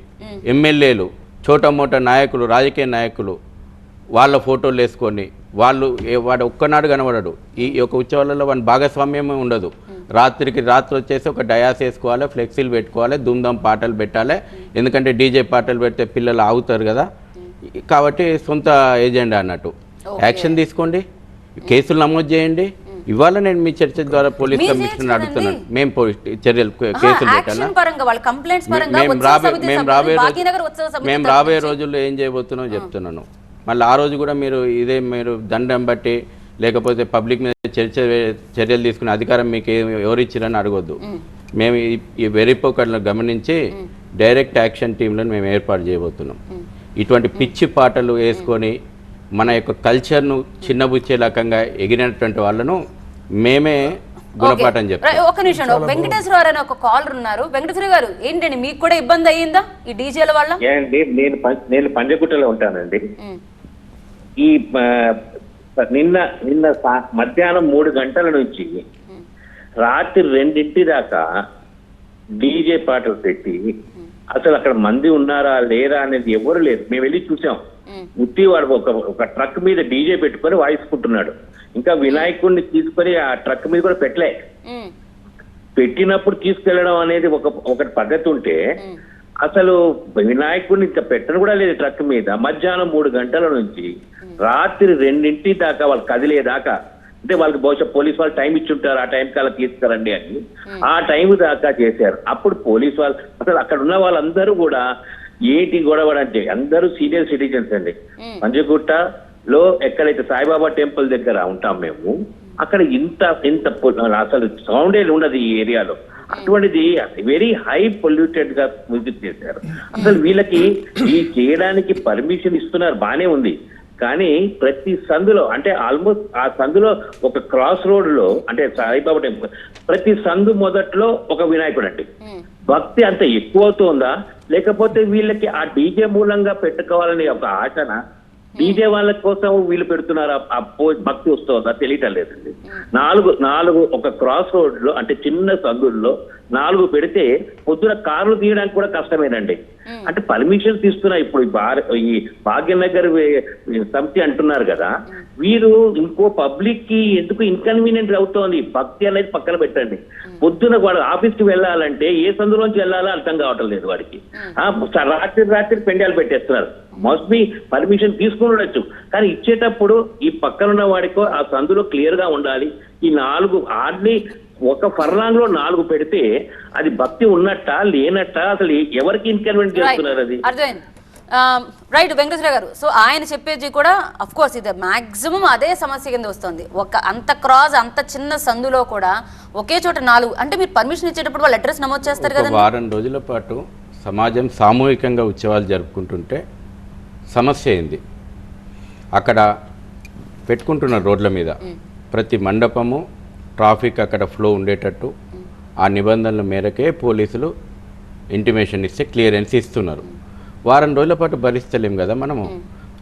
D: ఎమ్మెల్యేలు చోటా మోటా నాయకులు, రాజకీయ నాయకులు వాళ్ళ ఫోటోలు వేసుకొని వాడు ఒక్కనాడు కనబడడు, ఈ యొక్క ఉత్సవాలలో వాడి భాగస్వామ్యమే ఉండదు. రాత్రి వచ్చేసి ఒక డయాస్ వేసుకోవాలి, ఫ్లెక్సీలు పెట్టుకోవాలి, దుమ్దమ్ పాటలు పెట్టాలి, ఎందుకంటే డీజే పాటలు పెడితే పిల్లలు ఆగుతారు కదా, కాబట్టి సొంత ఏజెండా అన్నట్టు. యాక్షన్ తీసుకోండి, కేసులు నమోదు చేయండి. ఇవాళ నేను మీ చర్చ ద్వారా పోలీస్ కమిషనర్ అడుగుతున్నాను, మేము చర్యలు కేసులు పెట్టాలా, మేము రాబోయే రోజుల్లో ఏం చేయబోతున్నాం చెప్తున్నాను. మళ్ళీ ఆ రోజు కూడా మీరు దండం బట్టి లేకపోతే పబ్లిక్ మీద చర్యలు తీసుకునే అధికారం మీకు ఎవరిచ్చారని అడగొద్దు. మేము ఈ వెరిపోకట్లను గమనించి డైరెక్ట్ యాక్షన్ టీంలను మేము ఏర్పాటు చేయబోతున్నాం. ఇటువంటి పిచ్చి పాటలు వేసుకొని మన యొక్క కల్చర్ను చిన్నబుచ్చే రకంగా ఎగిరినటువంటి వాళ్ళను మేమే గుణపాఠం చెప్తాం.
A: ఒక నిమిషం, వెంకటేశ్వర అని ఒక కాలర్ ఉన్నారు. వెంకటేశ్వర గారు, ఏంటండి మీకు కూడా ఇబ్బంది అయ్యిందా ఈ డీజేల వల్ల?
G: నేను పంజగుట్టలో ఉంటానండి. ఈ నిన్న మధ్యాహ్నం 3 గంటల నుంచి రాత్రి 2 దాకా డీజే పాటలు పెట్టి అసలు అక్కడ మంది ఉన్నారా లేరా అనేది ఎవరు లేదు. మేము వెళ్ళి చూసాం. వాడు ఒక ట్రక్ మీద డీజే పెట్టుకొని వాయించుకుంటున్నాడు. ఇంకా వినాయకుడిని తీసుకొని ఆ ట్రక్ మీద కూడా పెట్టినప్పుడు తీసుకెళ్లడం అనేది ఒక పద్ధతి ఉంటే, అసలు వినాయకుడిని ఇంకా పెట్టను కూడా లేదు ట్రక్ మీద. మధ్యాహ్నం 3 గంటల నుంచి రాత్రి 2 దాకా వాళ్ళు కదిలేదాకా, అంటే వాళ్ళకి బహుశా పోలీసు వాళ్ళు టైం ఇచ్చుంటారు, ఆ టైం కల్లా తీసుకురండి అని, ఆ టైం దాకా చేశారు. అప్పుడు పోలీసు వాళ్ళు అసలు అక్కడ ఉన్న వాళ్ళందరూ కూడా ఏంటి గొడవ అంటే అందరూ సీనియర్ సిటిజన్స్ అండి. పంజగుట్టలో ఎక్కడైతే సాయిబాబా టెంపుల్ దగ్గర ఉంటాం మేము, అక్కడ ఇంత అసలు సౌండే ఉండదు ఈ ఏరియాలో. అటువంటిది వెరీ హై పొల్యూటెడ్ గా విజిట్ చేశారు. అసలు వీళ్ళకి ఈ చేయడానికి పర్మిషన్ ఇస్తున్నారు, బానే ఉంది. కానీ ప్రతి సందులో, అంటే ఆల్మోస్ట్ ఆ సందులో ఒక క్రాస్ రోడ్ లో, అంటే సాయిబాబా టెంపుల్ ప్రతి సందు మొదట్లో ఒక వినాయకుడు అండి. భక్తి అంత ఎక్కువ అవుతుందా, లేకపోతే వీళ్ళకి ఆ డీజే మూలంగా పెట్టుకోవాలని ఒక ఆశన, డీజే వాళ్ళ కోసం వీళ్ళు పెడుతున్నారా, భక్తి వస్తుందా తెలియటం లేదండి. 4 ఒక క్రాస్ రోడ్ లో, అంటే చిన్న సందుల్లో 4 పెడితే పొద్దున కార్లు తీయడానికి కూడా కష్టమేనండి. అంటే పర్మిషన్ తీసుకున్నా. ఇప్పుడు ఈ భాగ్యనగర్ సమితి అంటున్నారు కదా, వీరు ఇంకో పబ్లిక్ కి ఎందుకు ఇన్కన్వీనియంట్ అవుతోంది. భక్తి అనేది పక్కన పెట్టండి. పొద్దున వాడు ఆఫీస్ కి వెళ్ళాలంటే ఏ సందులోంచి వెళ్ళాలో అర్థం కావటం లేదు వాడికి. రాత్రి పెండాలు పెట్టేస్తున్నారు. మస్ట్ బి పర్మిషన్ తీసుకుని ఉండొచ్చు, కానీ ఇచ్చేటప్పుడు ఈ పక్కనున్న వాడికో ఆ సందులో క్లియర్ గా ఉండాలి. ఈ 4 హార్డ్లీ ఒక ఫర్లాంగ్ లో 4 పెడితే అది భక్తి ఉన్నట్ట లేనట్ట, అసలు ఎవరికి ఇన్కన్వీనియంట్ చేస్తున్నారు అది.
A: రైట్ వెంకటేశ్వర గారు, సో ఆయన చెప్పేది కూడా అఫ్ కోర్స్ ఇది మాక్సిమం అదే సమస్య కింద వస్తుంది. అంత క్రాస్ అంత చిన్న సందులో కూడా ఒకే చోట 4, అంటే మీరు పర్మిషన్ ఇచ్చేటప్పుడు వాళ్ళు అడ్రస్ నమోదు చేస్తారు కదా.
D: వారం రోజుల పాటు సమాజం సామూహికంగా ఉత్సవాలు జరుపుకుంటుంటే సమస్య ఏంది, అక్కడ పెట్టుకుంటున్న రోడ్ల మీద ప్రతి మండపము ట్రాఫిక్ అక్కడ ఫ్లో ఉండేటట్టు ఆ నిబంధనల మేరకే పోలీసులు ఇంటిమేషన్ ఇస్తే క్లియరెన్స్ ఇస్తున్నారు. వారం రోజుల పాటు భరిస్తలేం కదా మనము.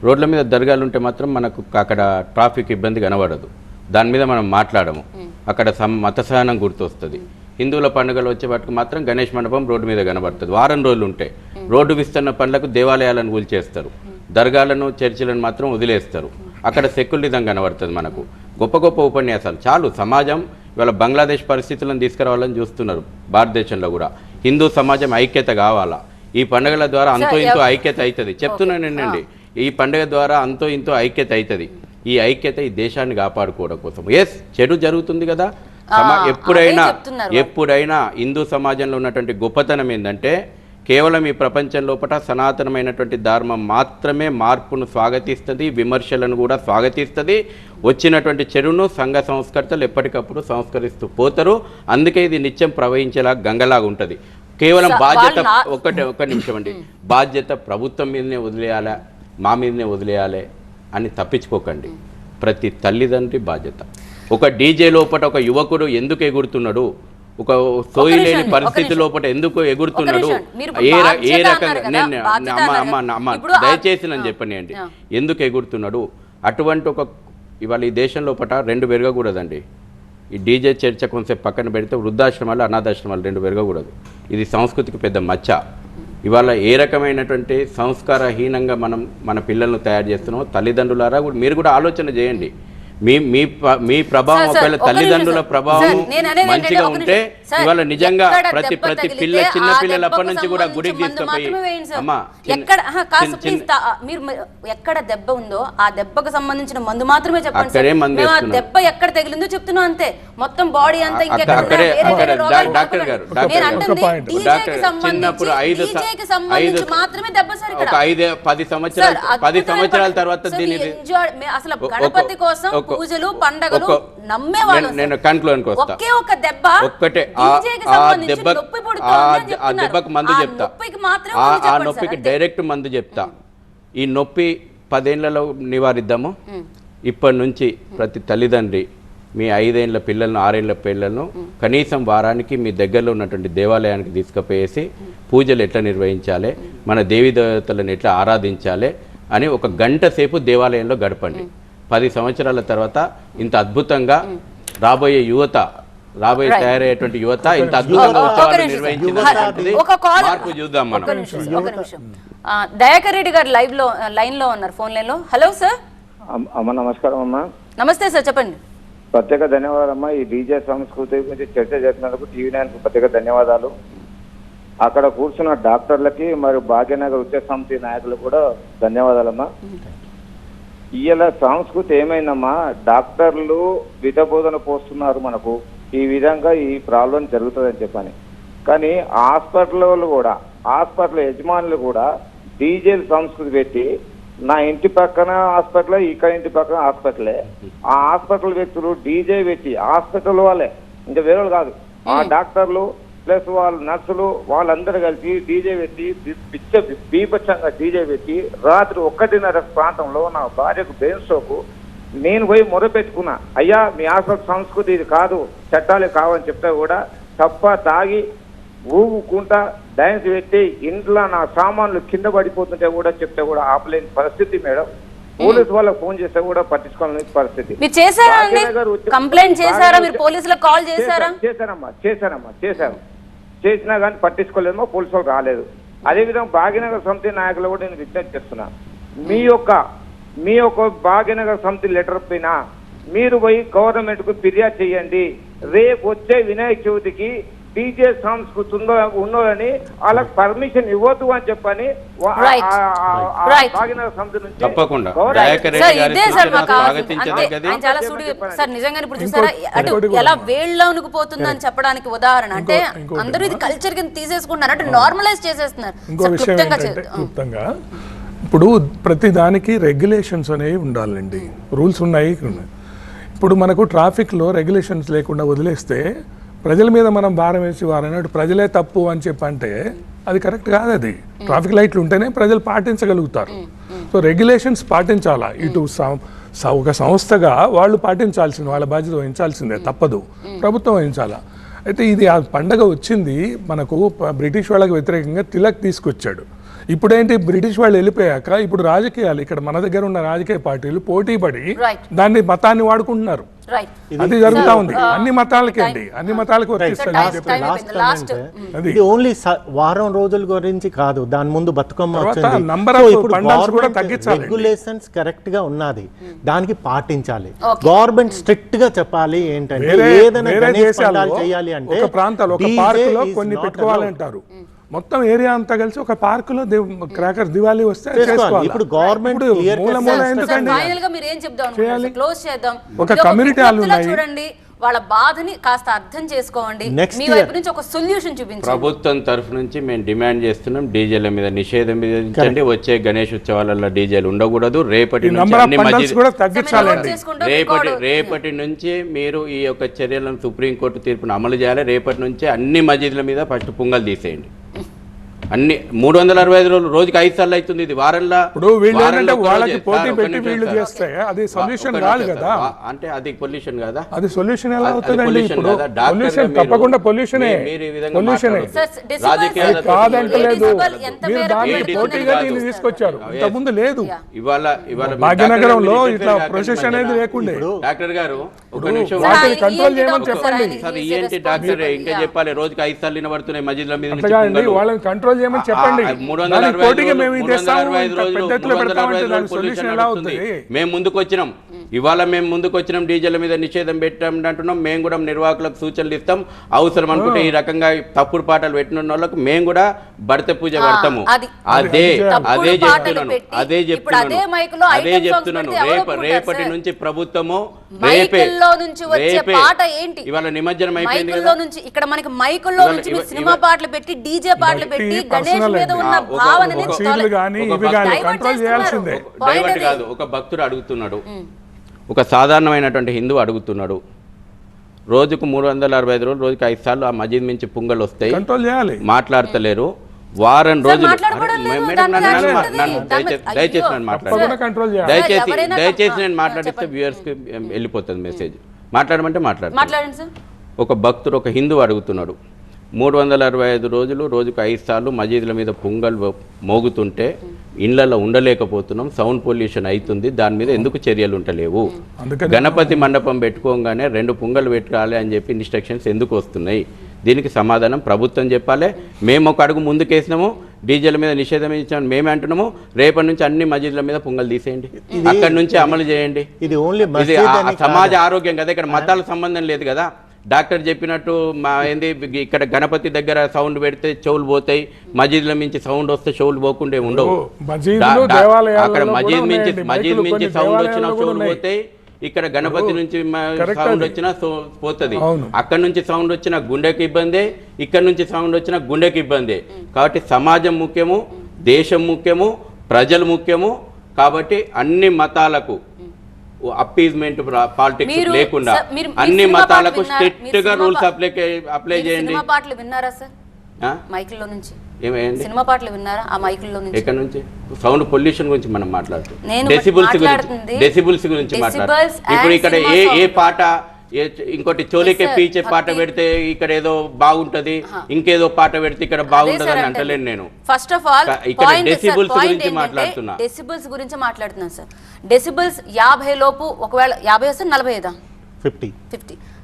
D: రోడ్ల మీద దర్గాలు ఉంటే మాత్రం మనకు అక్కడ ట్రాఫిక్ ఇబ్బంది కనబడదు, దాని మీద మనం మాట్లాడము. అక్కడ మత సహనం గుర్తొస్తుంది. హిందువుల పండుగలు వచ్చేపాటికి మాత్రం గణేష్ మండపం రోడ్డు మీద కనబడుతుంది. వారం రోజులు ఉంటే రోడ్డు విస్తరణ పనులకు దేవాలయాలను కూల్చేస్తారు, దర్గాలను చర్చిలను మాత్రం వదిలేస్తారు. అక్కడ సెక్యులరిజం కనబడుతుంది మనకు. గొప్ప గొప్ప ఉపన్యాసాలు చాలు. సమాజం ఇవాళ బంగ్లాదేశ్ పరిస్థితులను తీసుకురావాలని చూస్తున్నారు. భారతదేశంలో కూడా హిందూ సమాజం ఐక్యత కావాలా. ఈ పండుగల ద్వారా అంతో ఇంతో ఐక్యత అవుతుంది. చెప్తున్నానండి, ఈ పండుగ ద్వారా అంతో ఇంతో ఐక్యత అవుతుంది. ఈ ఐక్యత ఈ దేశాన్ని కాపాడుకోవడం కోసం. ఎస్, చెడు జరుగుతుంది కదా. ఎప్పుడైనా హిందూ సమాజంలో ఉన్నటువంటి గొప్పతనం ఏంటంటే కేవలం ఈ ప్రపంచం లోపల సనాతనమైనటువంటి ధర్మం మాత్రమే మార్పును స్వాగతిస్తుంది, విమర్శలను కూడా స్వాగతిస్తుంది. వచ్చినటువంటి చెడును సంఘ సంస్కర్తలు ఎప్పటికప్పుడు సంస్కరిస్తూ పోతారు. అందుకే ఇది నిత్యం ప్రవహించేలా గంగలాగా ఉంటుంది. కేవలం బాధ్యత ఒక్క నిమిషం అండి, బాధ్యత ప్రభుత్వం మీదనే వదిలేయాలా, మా మీదనే వదిలేయాలి అని తప్పించుకోకండి. ప్రతి తల్లిదండ్రి బాధ్యత. ఒక డీజే లోపల ఒక యువకుడు ఎందుకు ఎగురుతున్నాడు, ఒక సోయి లేని పరిస్థితి లోపల ఎందుకు ఎగురుతున్నాడు, ఏ రకంగా దయచేసి నన్ను చెప్పనియండి, ఎందుకు ఎగురుతున్నాడు. అటువంటి ఒక ఇవాళ ఈ దేశం లోపల రెండు పెరగకూడదండి. ఈ డీజే చర్చ కొంచెం పక్కన పెడితే వృద్ధాశ్రమాలు, అనాథాశ్రమాలు రెండు పెరగకూడదు. ఇది సంస్కృతికి పెద్ద మచ్చ. ఇవాళ ఏ రకమైనటువంటి సంస్కారహీనంగా మనం మన పిల్లలను తయారు చేస్తున్నామో తల్లిదండ్రులారా మీరు కూడా ఆలోచన చేయండి. మీ ప్రభావం ఒకవేళ తల్లిదండ్రుల ప్రభావం మంచిగా ఉంటే ఇవాళ నిజంగా ప్రతి పిల్ల చిన్న పిల్లలు అప్పటి నుంచి కూడా గుడికి తీసుకుపోయి అమ్మా
A: మీరు ఎక్కడ దెబ్బ ఉందో ఆ దెబ్బకు సంబంధించిన మందు మాత్రమే చెప్పండి. దెబ్బ ఎక్కడ తగిలిందో చెప్తున్నా అంతే, మొత్తం బాడీ అంతా
D: డాక్టర్ గారు చిన్నప్పుడు 10 సంవత్సరాల తర్వాత
A: అసలు గణపతి కోసం పూజలు పండగలు నమ్మేవాళ్ళు.
D: నేను కంక్లూజన్కి వస్తా.
A: ఒకే ఒక దెబ్బ
D: ఒక్కటే ఆ దెబ్బకు మందు చెప్తా, ఆ నొప్పికి డైరెక్ట్ మందు చెప్తా. ఈ నొప్పి 10 ఏళ్లలో నివారిద్దాము. ఇప్పటి నుంచి ప్రతి తల్లిదండ్రి మీ 5 ఏళ్ల పిల్లలను 6 ఏళ్ల పిల్లలను కనీసం వారానికి మీ దగ్గరలో ఉన్నటువంటి దేవాలయానికి తీసుకుపోయేసి పూజలు ఎట్లా నిర్వహించాలి, మన దేవీ దేవతలను ఎట్లా ఆరాధించాలి అని ఒక గంట సేపు దేవాలయంలో గడపండి. 10 సంవత్సరాల తర్వాత ఇంత అద్భుతంగా రాబోయే తయారయ్యేటువంటి యువత ఇంత అద్భుతంగా ఉత్సవాలు నిర్వహించినటువంటిది మార్పు చూద్దాం మనం.
A: దయాకర్ రెడ్డి గారు లైన్ లో ఉన్నారు, ఫోన్ లైన్ లో. Hello sir.
H: అమ్మ నమస్కారం అమ్మా.
A: నమస్తే సార్, చెప్పండి.
H: ప్రత్యేక ధన్యవాదాలు అమ్మా. ఈ డీజే సంస్కృతి గురించి చర్చ చేసినందుకు టీవీ9 ప్రత్యేక ధన్యవాదాలు. అక్కడ కూర్చున్న డాక్టర్లకి మరియు భాగ్యనగర్ ఉత్సవ సమితి నాయకులు కూడా ధన్యవాదాలమ్మా. ఇవాళ సంస్కృతి ఏమైందమ్మా, డాక్టర్లు విధబోధన పోస్తున్నారు మనకు, ఈ విధంగా ఈ ప్రాబ్లం జరుగుతుందని చెప్పని. కానీ హాస్పిటల్ యజమానులు కూడా డీజేలు సంస్కృతి పెట్టి నా ఇంటి పక్కన హాస్పిటల్, ఇక్కడ ఇంటి పక్కన హాస్పిటలే, ఆ హాస్పిటల్ వ్యక్తులు డీజే పెట్టి హాస్పిటల్ వాళ్ళే, ఇంకా వేరే కాదు, ఆ డాక్టర్లు ప్లస్ వాళ్ళు నర్సులు వాళ్ళందరూ కలిసి డీజే పెట్టి బీభత్సంగా డీజే పెట్టి రాత్రి 1:30 ప్రాంతంలో నా భార్యకు బ్రెయిన్ స్ట్రోక్. నేను పోయి మొరపెట్టుకున్నా, అయ్యా మీ హాస్పిటల్ సంస్కృతి ఇది కాదు, చట్టాలు కావని చెప్తే కూడా తప్ప తాగి ఊగుకుంటా డ్యాన్స్ పెట్టి ఇంట్లో నా సామాన్లు కింద పడిపోతుంటే కూడా చెప్తే కూడా ఆపలేని పరిస్థితి మేడం. పోలీసు వాళ్ళకి ఫోన్ చేస్తే కూడా పట్టించుకోలేని పరిస్థితి. చేశాను చేసినా కానీ పట్టించుకోలేమో, పోలీసు వాళ్ళు రాలేదు. అదేవిధంగా భాగ్యనగర్ సమితి నాయకులు కూడా నేను విజ్ఞప్తి చేస్తున్నా, మీ యొక్క భాగ్యనగర్ సమితి లెటర్ పైన మీరు పోయి గవర్నమెంట్ కు ఫిర్యాదు చేయండి. రేపు వచ్చే వినాయక చవితికి డీజే సంస్కృతి ఉన్నోని వాళ్ళకి పర్మిషన్ ఇవ్వద్దు అని చెప్పని భాగ్యనగర్ సమితి నుంచి
D: తప్పకుండా
A: ఎలా వేళ్ళలోనికి పోతుందని చెప్పడానికి ఉదాహరణ. అంటే అందరూ ఇది కల్చర్ కింద తీసేసుకుంటున్నారు, అంటే నార్మలైజ్ చేసేస్తున్నారు.
B: ఇప్పుడు ప్రతి దానికి రెగ్యులేషన్స్ అనేవి ఉండాలండి, రూల్స్ ఉన్నాయి. ఇప్పుడు మనకు ట్రాఫిక్లో రెగ్యులేషన్స్ లేకుండా వదిలేస్తే ప్రజల మీద మనం భారం వేసి వారన్నట్టు ప్రజలే తప్పు అని చెప్పంటే అది కరెక్ట్ కాదు. అది ట్రాఫిక్ లైట్లు ఉంటేనే ప్రజలు పాటించగలుగుతారు. So regulations పాటించాలా. ఇటు ఒక సంస్థగా వాళ్ళు పాటించాల్సింది, వాళ్ళ బాధ్యత వహించాల్సిందే, తప్పదు, ప్రభుత్వం వహించాలా. అయితే ఇది ఆ పండగ వచ్చింది మనకు బ్రిటిష్ వాళ్ళకి వ్యతిరేకంగా తిలక్ తీసుకొచ్చాడు. ఇప్పుడేంటి బ్రిటిష్ వాళ్ళు వెళ్ళిపోయాక ఇప్పుడు రాజకీయాలు ఇక్కడ మన దగ్గర ఉన్న రాజకీయ పార్టీలు పోటీ పడి
A: Right.
B: దాన్ని మతాన్ని వాడుకుంటున్నారు.
A: రైట్
B: అది జరుగుతా ఉంది అన్ని మతాలకి అండి, అన్ని మతాలకు వర్తిస్తుంది అని చెప్పి.
C: ఇది ఓన్లీ వారం రోజుల గురించి కాదు, దాని ముందు బతుకమ్మ
B: తర్వాత
C: వచ్చింది.
B: number
C: So
B: of
C: ఇప్పుడు
B: bundles కూడా
C: government
B: తగ్గించాలండి.
C: regulations కరెక్ట్ గా ఉన్నది, దానికి పాటించాలి. గవర్నమెంట్ స్ట్రిక్ట్ గా చెప్పాలి ఏంటంటే ఏదైనా
B: వేరే
C: గణేష్
B: దేశాల్లో
C: పండాలు చేయాలి అంటే
B: ఒక ప్రాంతాలు ఒక
C: DJ
B: పార్కులో
C: is
B: కొన్ని
C: not
B: పెట్టుకోవాలంటారు. మొత్తం ఏరియా అంతా కలిసి ఒక పార్కులో క్రాకర్ దివాళీ వస్తే అది
C: చేసుకోవాలి.
B: చేసుకోవాలి.
C: ఇప్పుడు గవర్నమెంట్
B: ఇప్పుడు
C: clear
B: మూల
C: cut
B: మూల
C: చేస్తారు.
B: ఎందుకండి?
A: ఫైనల్ గా మీరు ఏం చెప్దాం అనుకుంటున్నారు? క్లోజ్ చేద్దాం.
B: ఒక
A: ఇది
B: community
A: విజ్ఞప్తిలా
B: హాల్ ఉన్నాయి.
A: చూడండి, వాళ్ళ బాధని కాస్త అర్థం చేసుకోండి,
C: Next
A: మీ
C: year.
A: వైపు నుంచి ఒక సొల్యూషన్ చూపించండి.
D: ప్రభుత్వం తరఫు నుంచి మేము డిమాండ్ చేస్తున్నాం, డీజేల మీద నిషేధం విధించండి. వచ్చే గణేష్ ఉత్సవాలలో డీజేలు ఉండకూడదు. రేపటి నుంచి
B: నంబర్ ఆఫ్
D: అన్ని
B: బండల్స్
D: మస్జిద్
B: కూడా తగ్గించాలండి.
D: రేపటి నుంచి మీరు ఈ యొక్క చర్యలను సుప్రీంకోర్టు తీర్పును అమలు చేయాలి. రేపటి నుంచి అన్ని మస్జిద్ల మీద ఫస్ట్ పొంగల్ తీసేయండి. అన్ని 365 రోజులు, రోజుకి 5 సార్లు అవుతుంది. ఇది వారంలో
B: ఇప్పుడు వీళ్ళు ఏంటంటే వాళ్ళకి పోటీ పెట్టి వీళ్ళు చేస్తే అది సొల్యూషన్ కాదు కదా.
D: అంటే అది పొల్యూషన్ కదా,
B: అది సొల్యూషన్ ఎలా
D: అది
B: అవుతుందండి?
D: pollution
B: ఇప్పుడు
D: కదా. డాక్టర్గా
B: పొల్యూషన్
D: మీరు-
B: తప్పకుండా పొల్యూషనే,
D: మీరు ఈ విధంగా
B: పొల్యూషనే
D: మాట్లాడొద్దు. రాజకీయాలతో
B: కాదంటలేదు.
A: ఎంత
B: మీరు
A: మేరకు
B: దాన్ని
A: పెడుతున్నారు?
B: పోటీగా దీన్ని తీసుకొచ్చారు, ఇంతకుముందు లేదు.
D: ఇవాళ
B: భాగ్యనగరంలో ఇట్లా ప్రొసెషన్ అనేది లేకుండే.
D: డాక్టర్ గారు ఒక నిమిషం
B: వాటిని కంట్రోల్ చేయమని చెప్పండి.
D: సార్ ఏంటి డాక్టర్ ఇంకా చెప్పాలి, రోజుకి 5 సార్లు వినబడుతున్నాయి మస్జిద్ల మీద నుంచి
B: అట్లా అండి,
D: పొంగలు.
B: వాళ్ళని కంట్రోల్ చేయమని చెప్పండి.
D: 365
B: పోటీగా మేము ఇది చేస్తాము,
D: 365 రోజులు,
B: పెద్ద ఎత్తున పెడతామంటే
D: 365
B: దాని
D: పొల్యూషన్
B: సొల్యూషన్ ఎలా
D: నడుస్తుంది.
B: అవుతుంది?
D: మేము ముందుకు వచ్చినాం, ఇవాళ మేము ముందుకు వచ్చినాం, డీజేల మీద నిషేధం పెట్టాం అంటున్నాం. మేము కూడా నిర్వాహకులకు సూచనలు ఇస్తాం. అవసరం అనుకుంటే ఈ రకంగా తప్పుడు పాటలు పెట్టిన వాళ్ళకు మేము కూడా భర్త పూజ పెడతాము. అదే చెప్తున్నాను. రేపటి నుంచి ప్రభుత్వము
A: మైకుల్లో నుంచి వచ్చే పాట ఏంటి?
D: ఇవాళ నిమజ్జనం అయిపోయింది
A: మైకుల్లో
D: కదా.
A: నుంచి ఇక్కడ మనకి మైకుల్లో నుంచి మీరు సినిమా పాటలు పెట్టి డీజే పాటలు పెట్టి గణేష్ మీద ఉన్న భావనని
B: సీన్లు కానీ ఇవి కానీ కంట్రోల్ చేయాల్సిందే.
D: డైవర్ట్ కాదు. ఒక భక్తుడు అడుగుతున్నాడు, ఒక సాధారణమైనటువంటి హిందువు అడుగుతున్నాడు, రోజుకు 365 రోజులు, రోజుకి 5 సార్లు ఆ మస్జిద్ నుంచి పొంగల్ వస్తాయి,
B: కంట్రోల్ చేయాలి.
D: మాట్లాడతలేరు. వారం రోజులు
A: మాట్లాడుకోవడం లేదు.
D: మేడం,
A: దాని మీద
D: నన్ను
A: యాక్షన్ ఉంటుంది.
D: దయచేసి నన్ను
B: తప్పకుండా కంట్రోల్ చేయాలి.
D: దయచేసి నేను మాట్లాడిస్తే వ్యూయర్స్కి వెళ్ళిపోతుంది మెసేజ్. మాట్లాడమంటే
A: మాట్లాడండి సార్.
D: ఒక భక్తుడు, ఒక హిందువు అడుగుతున్నాడు, 365 రోజులు, రోజుకు 5 సార్లు మస్జిద్ల మీద పొంగల్ మోగుతుంటే ఇళ్లలో ఉండలేకపోతున్నాం, సౌండ్ పొల్యూషన్ అవుతుంది, దాని మీద ఎందుకు చర్యలు ఉంటలేవు? గణపతి మండపం పెట్టుకోగానే 2 పొంగల్ పెట్టాలి అని చెప్పి ఇన్స్ట్రక్షన్స్ ఎందుకు వస్తున్నాయి? దీనికి సమాధానం ప్రభుత్వం చెప్పాలి. మేము ఒక అడుగు ముందుకేసినాము, డీజేల మీద నిషేధం ఇచ్చాము మేమే అంటున్నాము. రేపటి నుంచి అన్ని మస్జిద్ల మీద పొంగల్ తీసేయండి, అక్కడి నుంచి అమలు చేయండి.
C: ఇది ఓన్లీ
D: ఇది సమాజ ఆరోగ్యం కదా, ఇక్కడ మతాలకు సంబంధం లేదు కదా. డాక్టర్ చెప్పినట్టు ఏంది, ఇక్కడ గణపతి దగ్గర సౌండ్ పెడితే చెవులు పోతాయి, మస్జిద్ల మించి సౌండ్ వస్తే చెవులు పోకుండా ఉండవు. అక్కడ మస్జిద్ మించి సౌండ్ వచ్చినా చెవులు పోతాయి, ఇక్కడ గణపతి నుంచి సౌండ్ వచ్చినా పోతుంది. అక్కడ నుంచి సౌండ్ వచ్చినా గుండెకి ఇబ్బంది, ఇక్కడ నుంచి సౌండ్ వచ్చినా గుండెకి ఇబ్బంది. కాబట్టి సమాజం ముఖ్యము, దేశం ముఖ్యము, ప్రజలు ముఖ్యము. కాబట్టి అన్ని మతాలకు అప్పీజ్మెంట్ పాలిటిక్స్ లేకుండా అన్ని మతాలకు స్ట్రిక్ట్ గా రూల్స్ అప్లై చేయండి.
A: పాటలు విన్నారా సార్? మైకుల్లో నుంచి
D: ఏమేయండి?
A: సినిమా పాటలు విన్నారా ఆ మైకుల్లో నుంచి?
D: ఎక్కడ నుంచి? సౌండ్ పొల్యూషన్ గురించి మనం మాట్లాడుతున్నాం,
A: నేను
D: డెసిబుల్స్ గురించి మాట్లాడుతున్నాం. ఇప్పుడు ఇక్కడ ఏ పాట, ఇంకోటి చోలికే పీచే పాట పెడితే ఇక్కడ ఏదో బాగుంటది, ఇంకేదో పాట పెడితే ఇక్కడ బాగుంటది అని అంటలేను నేను.
A: ఫస్ట్ ఆఫ్ ఆల్
D: ఇక్కడ డెసిబుల్స్ గురించి మాట్లాడుతున్నా.
A: డెసిబుల్స్ గురించి మాట్లాడుతున్నాను సార్. డెసిబుల్స్ 50 లోపు, ఒకవేళ 50 వస్తే 45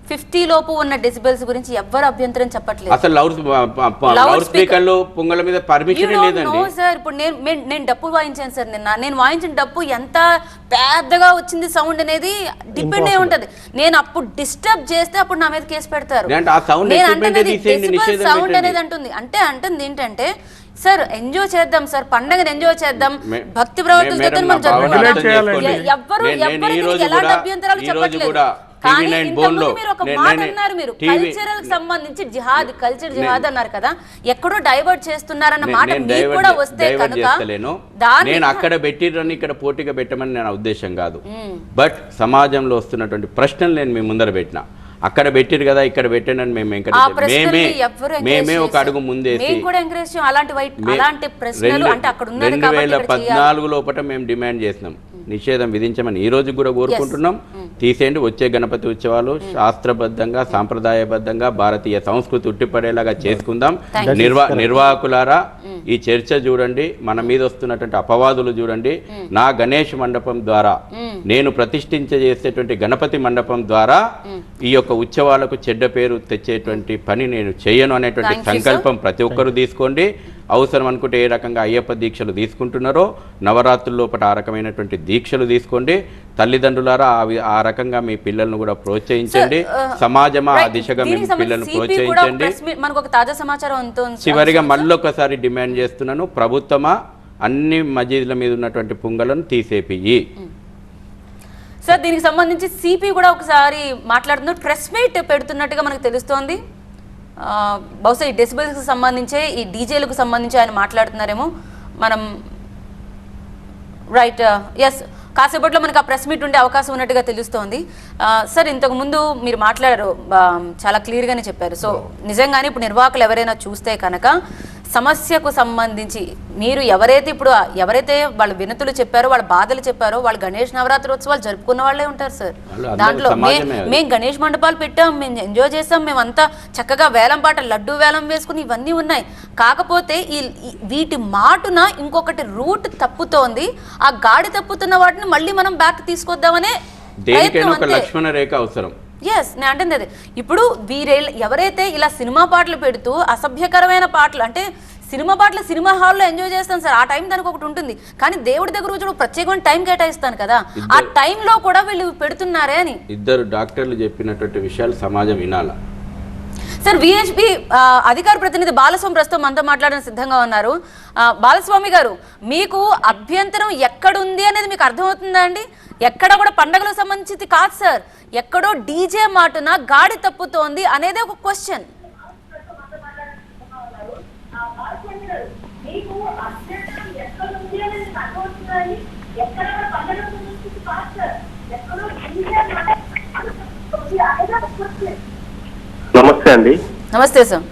A: 50 లోపు ఉన్న డెసిబెల్స్ గురించి ఎవ్వరు అభ్యంతరం చెప్పట్లేదు.
D: అసలు లౌడ్ స్పీకర్లు పొంగల మీద పర్మిషన్ లేదండి.
A: సార్ ఇప్పుడు నేను డప్పు వాయించాను సార్ నిన్న. నేను వాయించిన డప్పు ఎంత పెద్దగా వచ్చింది సౌండ్ అనేది డిపెండ్ అయి ఉంటది. నేను అప్పుడు డిస్టర్బ్ చేస్తే అప్పుడు నా మీద కేసు పెడతారు. సౌండ్ అనేది అంటుంది ఏంటంటే సార్ ఎంజాయ్ చేద్దాం సార్, పండగను ఎంజాయ్ చేద్దాం, భక్తి ప్రవర్తన ఎవ్వరు ఎలాంటి అభ్యంతరాలు చెప్పట్లేదు. కానీ మీరు ఒక మాట అన్నారు, మీరు కల్చరల్ సంబంధించి జిహాద్, కల్చర్ జిహాద్ అన్నారు కదా, ఎక్కడో డైవర్ట్ చేస్తున్నారన్న మాట మీకు కూడా వస్తే కనుక
D: నేను అక్కడ పెట్టిరని ఇక్కడ పోటీగా పెట్టమని నేను ఉద్దేశం కాదు. బట్ సమాజంలో వస్తున్నటువంటి ప్రశ్నలు నేను మీ ముందర పెట్టిన, అక్కడ పెట్టిరు కదా ఇక్కడ పెట్టానని మేమే ఒక అడుగు ముందేసి
A: 2014 లోపల మేము డిమాండ్
D: చేసినాం. నిషేధం విధించమని ఈ రోజు కూడా కోరుకుంటున్నాం. తీసేయండి. వచ్చే గణపతి ఉత్సవాలు శాస్త్రబద్ధంగా సాంప్రదాయబద్ధంగా భారతీయ సంస్కృతి ఉట్టిపడేలాగా చేసుకుందాం. నిర్వాహకులారా ఈ చర్చ చూడండి, మన మీద వస్తున్నటువంటి అపవాదులు చూడండి. నా గణేష్ మండపం ద్వారా నేను ప్రతిష్ఠించేసేటువంటి గణపతి మండపం ద్వారా ఈ యొక్క ఉత్సవాలకు చెడ్డ పేరు తెచ్చేటువంటి పని నేను చేయను అనేటువంటి సంకల్పం ప్రతి ఒక్కరూ తీసుకోండి. అవసరం అనుకుంటే ఏ రకంగా అయ్యప్ప దీక్షలు తీసుకుంటున్నారో నవరాత్రుల లోపల ఆ రకమైనటువంటి దీక్షలు తీసుకోండి. తల్లిదండ్రులారా ఆ రకంగా మీ పిల్లలను కూడా ప్రోత్సహించండి. సమాజమా ఆ దిశగా మీ పిల్లలను ప్రోత్సహించండి. చివరిగా మళ్ళొకసారి డిమాండ్ చేస్తున్నాను, ప్రభుత్వమా అన్ని మసీదుల మీద ఉన్నటువంటి పుంగలను తీసేపియి.
A: సార్ దీనికి సంబంధించి సిపి కూడా ఒకసారి మాట్లాడుతున్నారు, ప్రెస్ మీట్ పెడుతున్నట్టుగా మనకు తెలుస్తోంది. బహుశా ఈ డెసిబెల్స్కి సంబంధించే ఈ డీజేలకు సంబంధించి ఆయన మాట్లాడుతున్నారేమో. మనం రైట్ ఎస్ కాసేపట్లో మనకు ఆ ప్రెస్ మీట్ ఉండే అవకాశం ఉన్నట్టుగా తెలుస్తోంది. సార్ ఇంతకుముందు మీరు మాట్లాడారు, చాలా క్లియర్గానే చెప్పారు. సో నిజంగానే ఇప్పుడు నిర్వాహకులు ఎవరైనా చూస్తే కనుక సమస్యకు సంబంధించి మీరు ఎవరైతే వాళ్ళ వినతులు చెప్పారో, వాళ్ళ బాధలు చెప్పారో, వాళ్ళు గణేష్ నవరాత్రోత్సవాలు జరుపుకున్న వాళ్ళే ఉంటారు సార్. దాంట్లో మేము గణేష్ మండపాలు పెట్టాం, మేము ఎంజాయ్ చేస్తాం, మేమంతా చక్కగా వేలం పాట లడ్డు వేలం వేసుకుని ఇవన్నీ ఉన్నాయి. కాకపోతే వీటి మాటున ఇంకొకటి రూట్ తప్పుతోంది. ఆ గాడి తప్పుతున్న వాటిని మళ్ళీ మనం బ్యాక్ తీసుకొద్దామనే
D: లక్ష్మణ రేఖ అవసరం.
A: ఎస్ నేను అంటుంది అదే. ఇప్పుడు ఎవరైతే ఇలా సినిమా పాటలు పెడుతూ అసభ్యకరమైన పాటలు, అంటే సినిమా పాటలు సినిమా హాల్లో ఎంజాయ్ చేస్తాను సార్, ఆ టైం దానికి ఒకటి ఉంటుంది. కానీ దేవుడి దగ్గర రోజు ప్రత్యేకమైన టైం కేటాయిస్తాను కదా, ఆ టైంలో కూడా వీళ్ళు పెడుతున్నారే అని
D: ఇద్దరు డాక్టర్లు చెప్పినటువంటి విషయాలు సమాజం వినాల.
A: సార్ విహెచ్పి అధికార ప్రతినిధి బాలస్వామి ప్రస్తుతం మనతో మాట్లాడడానికి సిద్ధంగా ఉన్నారు. బాలస్వామి గారు, మీకు అభ్యంతరం ఎక్కడుంది అనేది మీకు అర్థమవుతుందా అండి? ఎక్కడ కూడా పండుగలకు సంబంధించి కాదు సార్, ఎక్కడో డీజే మాటున గాడి తప్పుతోంది అనేది ఒక క్వశ్చన్.
I: నమస్తే అండి.
A: నమస్తే సార్.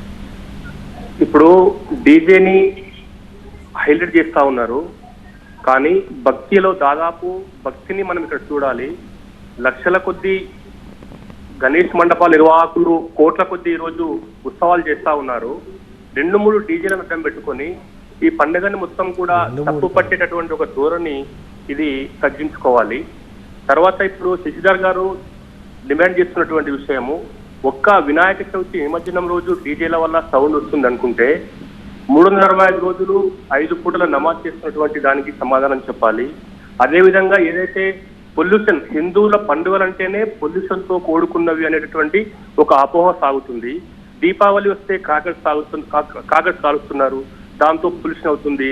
I: ఇప్పుడు డీజేని హైలైట్ చేస్తా ఉన్నారు, కానీ భక్తిలో దాదాపు భక్తిని మనం ఇక్కడ చూడాలి. లక్షల కొద్ది గణేష్ మండపాల నిర్వాహకులు కోట్ల కొద్ది ఈరోజు ఉత్సవాలు చేస్తా ఉన్నారు. 2-3 డీజేలను అడ్డం పెట్టుకొని ఈ పండుగని మొత్తం కూడా తప్పు పట్టేటటువంటి ఒక ధోరణి ఇది తగ్గించుకోవాలి. తర్వాత ఇప్పుడు శశిధర్ గారు డిమాండ్ చేస్తున్నటువంటి విషయము, ఒక్క వినాయక చవితి నిమజ్జనం రోజు డీజేల వల్ల సౌండ్ వస్తుంది అనుకుంటే 365 రోజులు 5 పూటల నమాజ్ చేస్తున్నటువంటి దానికి సమాధానం చెప్పాలి. అదేవిధంగా ఏదైతే పొల్యూషన్, హిందువుల పండుగలంటేనే పొల్యూషన్ తో కూడుకున్నవి అనేటటువంటి ఒక అపోహ సాగుతుంది. దీపావళి వస్తే కాగజ్ కాలుస్తున్నారు, దాంతో పొల్యూషన్ అవుతుంది,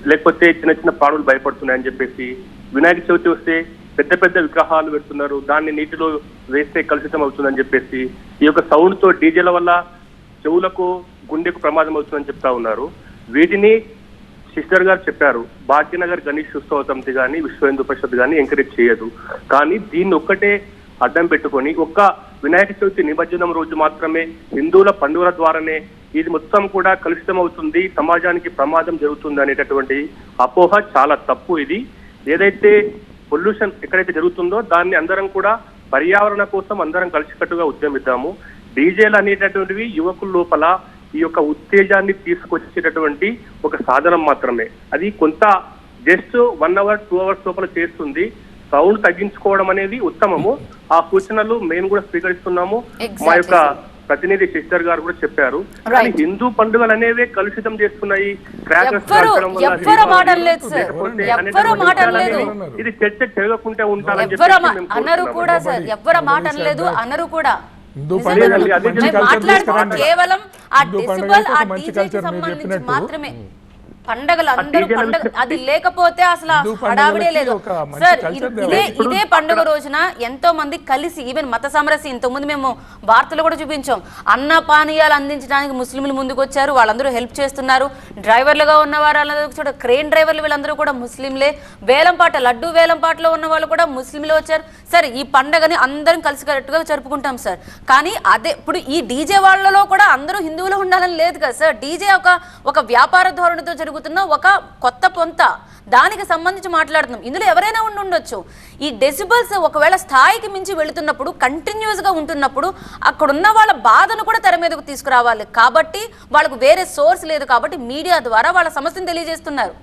I: లేకపోతే చిన్న చిన్న ప్రాణులు భయపడుతున్నాయని చెప్పేసి. వినాయక చవితి వస్తే పెద్ద పెద్ద విగ్రహాలు పెడుతున్నారు, దాన్ని నీటిలో వేస్తే కలుషితం అవుతుందని చెప్పేసి. ఈ యొక్క సౌండ్ తో డీజేల వల్ల చెవులకు గుండెకు ప్రమాదం అవుతుందని చెప్తా ఉన్నారు. వీటిని శశిధర్ గారు చెప్పారు, భాగ్యనగర్ గణేష్ ఉత్సవ సమితి కానీ విశ్వ హిందూ పరిషత్ కానీ ఎంకరేజ్ చేయదు. కానీ దీన్ని ఒక్కటే అడ్డం పెట్టుకొని ఒక్క వినాయక చవితి నిమజ్జనం రోజు మాత్రమే హిందువుల పండుగల ద్వారానే ఇది మొత్తం కూడా కలుషితం అవుతుంది, సమాజానికి ప్రమాదం జరుగుతుంది అనేటటువంటి అపోహ చాలా తప్పు. ఇది ఏదైతే పొల్యూషన్ ఎక్కడైతే జరుగుతుందో దాన్ని అందరం కూడా పర్యావరణ కోసం అందరం కలిసికట్టుగా ఉద్యమిద్దాము. డీజేలు అనేటటువంటివి యువకుల లోపల ఈ యొక్క ఉత్తేజాన్ని తీసుకొచ్చేటటువంటి ఒక సాధనం మాత్రమే. అది కొంత జస్ట్ 1 hour 2 hours లోపల చేస్తుంది. సౌండ్ తగ్గించుకోవడం అనేది ఉత్తమము. ఆ సూచనలు మేము కూడా స్వీకరిస్తున్నాము. మా యొక్క ప్రతినిధి శశిధర్ గారు కూడా చెప్పారు. కానీ హిందూ పండుగలు అనేవే కలుషితం చేస్తున్నాయి. ఇది చర్చ జరగకుంటే ఉంటారని చెప్పి
A: అన్నారు కూడా సార్, ఎవ్వరు మాట అనలేదు, అన్నారు కూడా. కేవలం ఆ డెసిబెల్ ఆ డీజేకి సంబంధించి మాత్రమే. పండగలు అందరూ పండగ అది లేకపోతే అసలు హడావిడే లేదు సార్. ఇదే పండుగ రోజున ఎంతో మంది కలిసి ఈవెన్ మత సామరస్యం, ఇంతకుముందు మేము వార్తలు కూడా చూపించాం, అన్న పానీయాలు అందించడానికి ముస్లింలు ముందుకు వచ్చారు, వాళ్ళందరూ హెల్ప్ చేస్తున్నారు. డ్రైవర్లుగా ఉన్న వారు, క్రెయిన్ డ్రైవర్లు వీళ్ళందరూ కూడా ముస్లింలే. వేలంపాట లడ్డు వేలంపాటలో ఉన్న వాళ్ళు కూడా ముస్లింలే వచ్చారు. సరే ఈ పండగని అందరం కలిసికట్టుగా జరుపుకుంటాం సార్. కానీ అదే ఇప్పుడు ఈ డీజే వాళ్ళలో కూడా అందరూ హిందువులు ఉండాలని లేదు కదా సార్. డీజే ఒక వ్యాపార ధోరణితో తిరుగుతున్న ఒక కొత్త పొంత, దానికి సంబంధించి మాట్లాడుతున్నాం. ఇందులో ఎవరైనా ఉండొచ్చు. ఈ డెసిబల్స్ ఒకవేళ స్థాయికి మించి వెళుతున్నప్పుడు, కంటిన్యూస్గా ఉంటున్నప్పుడు అక్కడ ఉన్న వాళ్ళ బాధను కూడా తెర మీదకు తీసుకురావాలి. కాబట్టి వాళ్ళకు వేరే సోర్స్ లేదు కాబట్టి మీడియా ద్వారా వాళ్ళ సమస్యను తెలియజేస్తున్నారు.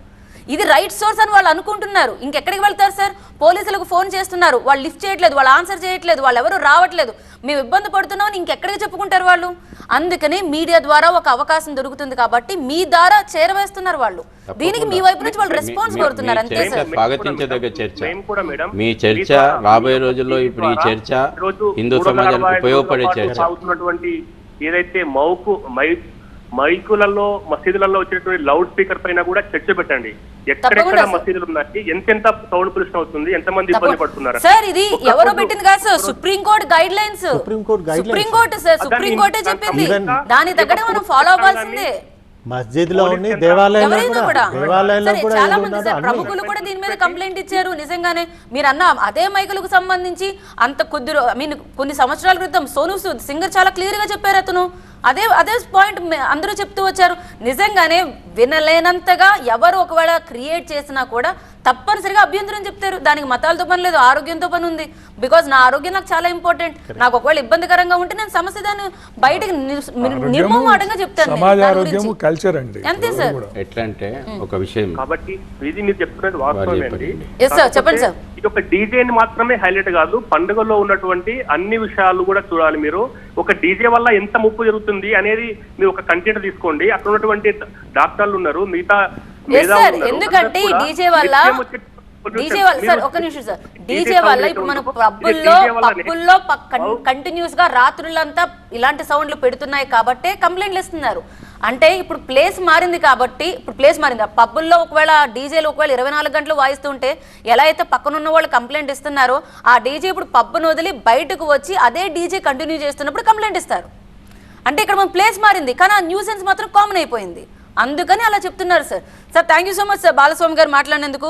A: ఇది రైట్ సోర్స్ అని వాళ్ళు అనుకుంటున్నారు. ఇంకెక్కడికి వెళ్తారు సార్? పోలీసులకు ఫోన్ చేస్తున్నారు, వాళ్ళు లిఫ్ట్ చేయట్లేదు, వాళ్ళు ఆన్సర్ చేయట్లేదు, వాళ్ళు ఎవరు రావట్లేదు, మేము ఇబ్బంది పడుతున్నామని ఇంకెక్కడికి చెప్పుకుంటారు వాళ్ళు? అందుకని మీడియా ద్వారా ఒక అవకాశం దొరుకుతుంది కాబట్టి మీ ద్వారా చేరవేస్తున్నారు వాళ్ళు. దీనికి మీ వైపు నుంచి వాళ్ళు రెస్పాన్స్ కోరుతున్నారు, అంతే సార్.
D: స్వాగతించదగ్గ చర్చ. మీ చర్చ రాబోయే రోజుల్లో ఇప్పుడు ఈ చర్చ హిందూ సమాజానికి ఉపయోగపడే చర్చ.
I: ఏదైతే మైకులలో మసీదులలో వచ్చినటువంటి లౌడ్ స్పీకర్ పైన కూడా చర్చ పెట్టండి. ఎక్కడెక్కడ మసీదులు ఉన్నాయి, ఎంతెంత సౌండ్ పొల్యూషన్ అవుతుంది, ఎంతమంది ఇబ్బంది పడుతున్నారు
A: సార్. ఇది ఎవరో పెట్టింది కాదు sir, supreme court guidelines. Supreme court sir, సుప్రీంకోర్టే చెప్పింది. దాని దగ్గర మనం ఫాలో అవ్వాల్సిందే.
C: మస్జిద్లో ఉంది, దేవాలయంలో కూడా
A: చాలా మంది సార్ ప్రముఖులు కూడా దీని మీద కంప్లైంట్ ఇచ్చారు. నిజంగానే మీరు అన్న అదే మైకులకు సంబంధించి అంత కొన్ని సంవత్సరాల క్రితం సోనూ సూద్ సింగర్ చాలా క్లియర్ గా చెప్పారు. అతను అదే పాయింట్ అందరూ చెప్తూ వచ్చారు. నిజంగానే వినలేనంతగా ఎవరు ఒకవేళ క్రియేట్ చేసినా కూడా తప్పనిసరిగా అభ్యంతరం చెప్తారు. దానికి మతాలతో పని లేదు, ఆరోగ్యంతో పని ఉంది. బికాజ్ నా ఆరోగ్యం నాకు చాలా ఇంపార్టెంట్. నాకు ఒకవేళ ఇబ్బందికరంగా ఉంటే నేను సమస్య దాన్ని బయటకు నిర్మమాటంగా చెప్తాను.
B: అంతే సార్.
D: ఎట్లా అంటే ఒక విషయం
I: కాబట్టి ఇది మీరు చెప్తున్నది వాస్తవమే అండి.
A: చెప్పండి సార్.
I: ఇది ఒక డీజేని మాత్రమే హైలైట్ కాదు, పండుగలో ఉన్నటువంటి అన్ని విషయాలు కూడా చూడాలి మీరు. ఒక డీజే వల్ల ఎంత ముప్పు జరుగుతుంది అనేది మీరు ఒక కంటెంట్ తీసుకోండి. అక్కడ ఉన్నటువంటి డాక్టర్లు ఉన్నారు, మిగతా
A: ఎందుకంటే డీజే వల్ల సార్ ఒక నిమిషం సార్, డీజే వల్ల ఇప్పుడు మన పబ్బుల్లో కంటిన్యూస్ గా రాత్రులంతా ఇలాంటి సౌండ్లు పెడుతున్నాయి కాబట్టే కంప్లైంట్లు ఇస్తున్నారు. అంటే ఇప్పుడు ప్లేస్ మారింది కాబట్టి, పబ్బుల్లో ఒకవేళ డీజేలు ఒకవేళ 24 గంటలు వాయిస్తుంటే ఎలా అయితే పక్కనున్న వాళ్ళు కంప్లైంట్ ఇస్తున్నారో, ఆ డీజే ఇప్పుడు పబ్బును వదిలి బయటకు వచ్చి అదే డీజే కంటిన్యూ చేస్తున్నప్పుడు కంప్లైంట్ ఇస్తారు. అంటే ఇక్కడ మన ప్లేస్ మారింది కానీ ఆ న్యూసెన్స్ మాత్రం కామన్ అయిపోయింది. అందుకని అలా చెప్తున్నారు sir. Sir thank you so much sir Balaswamy గారు మాట్లాడినందుకు.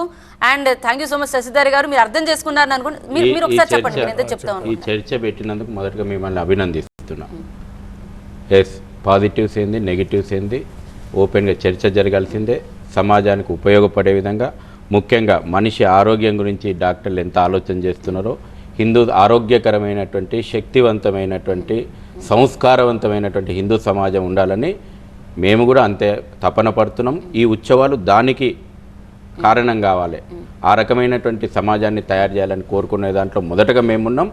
A: And thank you so much Sasidhar గారు, మీరు అర్థం చేసుకున్నారని అనుకుంటే మీరు ఒకసారి చెప్పండి, నేను ఎంత చెప్తాను.
D: ఈ చర్చ పెట్టినందుకు మొదటగా మిమ్మల్ని అభినందిస్తున్నాం. ఎస్, పాజిటివ్స్ ఏంది, నెగిటివ్స్ ఏంది, ఓపెన్గా చర్చ జరగాల్సిందే. సమాజానికి ఉపయోగపడే విధంగా, ముఖ్యంగా మనిషి ఆరోగ్యం గురించి డాక్టర్లు ఎంత ఆలోచన చేస్తున్నారో, హిందూ ఆరోగ్యకరమైనటువంటి, శక్తివంతమైనటువంటి, సంస్కారవంతమైనటువంటి హిందూ సమాజం ఉండాలని మేము కూడా అంతే తపన పడుతున్నాం. ఈ ఉత్సవాలు దానికి కారణం కావాలి. ఆ రకమైనటువంటి సమాజాన్ని తయారు చేయాలని కోరుకునే దాంట్లో మొదటగా మేమున్నాం.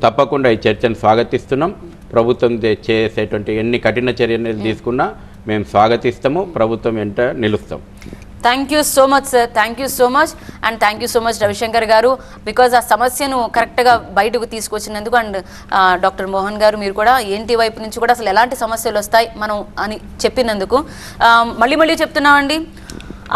D: తప్పకుండా ఈ చర్చను స్వాగతిస్తున్నాం. ప్రభుత్వం చేసేటువంటి ఎన్ని కఠిన చర్యలు తీసుకున్నా మేము స్వాగతిస్తాము. ప్రభుత్వం వెంట నిలుస్తాం.
A: Thank you so much sir, thank you so much. And thank you so much Ravishankar గారు, బికాజ్ ఆ సమస్యను కరెక్ట్గా బయటకు తీసుకొచ్చినందుకు. అండ్ డాక్టర్ మోహన్ గారు, మీరు కూడా ఏంటి వైపు నుంచి కూడా అసలు ఎలాంటి సమస్యలు వస్తాయి మనం అని చెప్పినందుకు మళ్ళీ చెప్తున్నామండి.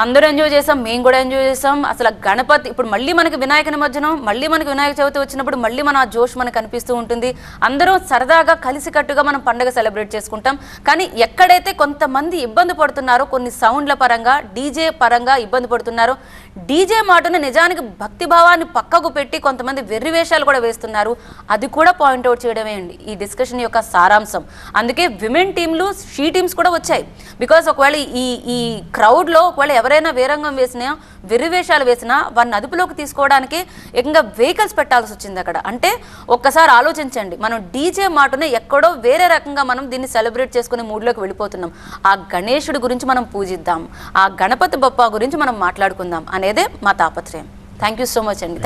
A: అందరూ ఎంజాయ్ చేసాం, మేము కూడా ఎంజాయ్ చేసాం. అసలు గణపతి ఇప్పుడు మళ్ళీ మనకి వినాయక నిమజ్జనం, మళ్ళీ మనకి వినాయక చవితి వచ్చినప్పుడు మళ్ళీ మన ఆ జోష్ మనకు కనిపిస్తూ ఉంటుంది. అందరూ సరదాగా కలిసికట్టుగా మనం పండుగ సెలబ్రేట్ చేసుకుంటాం. కానీ ఎక్కడైతే కొంతమంది ఇబ్బంది పడుతున్నారో, కొన్ని సౌండ్ల పరంగా, డీజే పరంగా ఇబ్బంది పడుతున్నారో, డీజే మాటను నిజానికి భక్తిభావాన్ని పక్కకు పెట్టి కొంతమంది వెర్రివేషాలు కూడా వేస్తున్నారు. అది కూడా పాయింట్అవుట్ చేయడమే అండి ఈ డిస్కషన్ యొక్క సారాంశం. అందుకే విమెన్ టీంలు, షీ టీమ్స్ కూడా వచ్చాయి. బికాజ్ ఒకవేళ ఈ క్రౌడ్లో ఒకవేళ ఎవరైనా వేరంగం వేసినా, వెర్రివేషాలు వేసినా వారిని అదుపులోకి తీసుకోవడానికి ఏకంగా వెహికల్స్ పెట్టాల్సి వచ్చింది అక్కడ. అంటే ఒక్కసారి ఆలోచించండి, మనం డీజే మాటనే ఎక్కడో వేరే రకంగా మనం దీన్ని సెలబ్రేట్ చేసుకునే మూడ్లోకి వెళ్ళిపోతున్నాం. ఆ గణేశుడి గురించి మనం పూజిద్దాం, ఆ గణపతి బప్ప గురించి మనం మాట్లాడుకుందాం అనేదే మా తాపత్రయం. థ్యాంక్ యూ సో మచ్ అండి.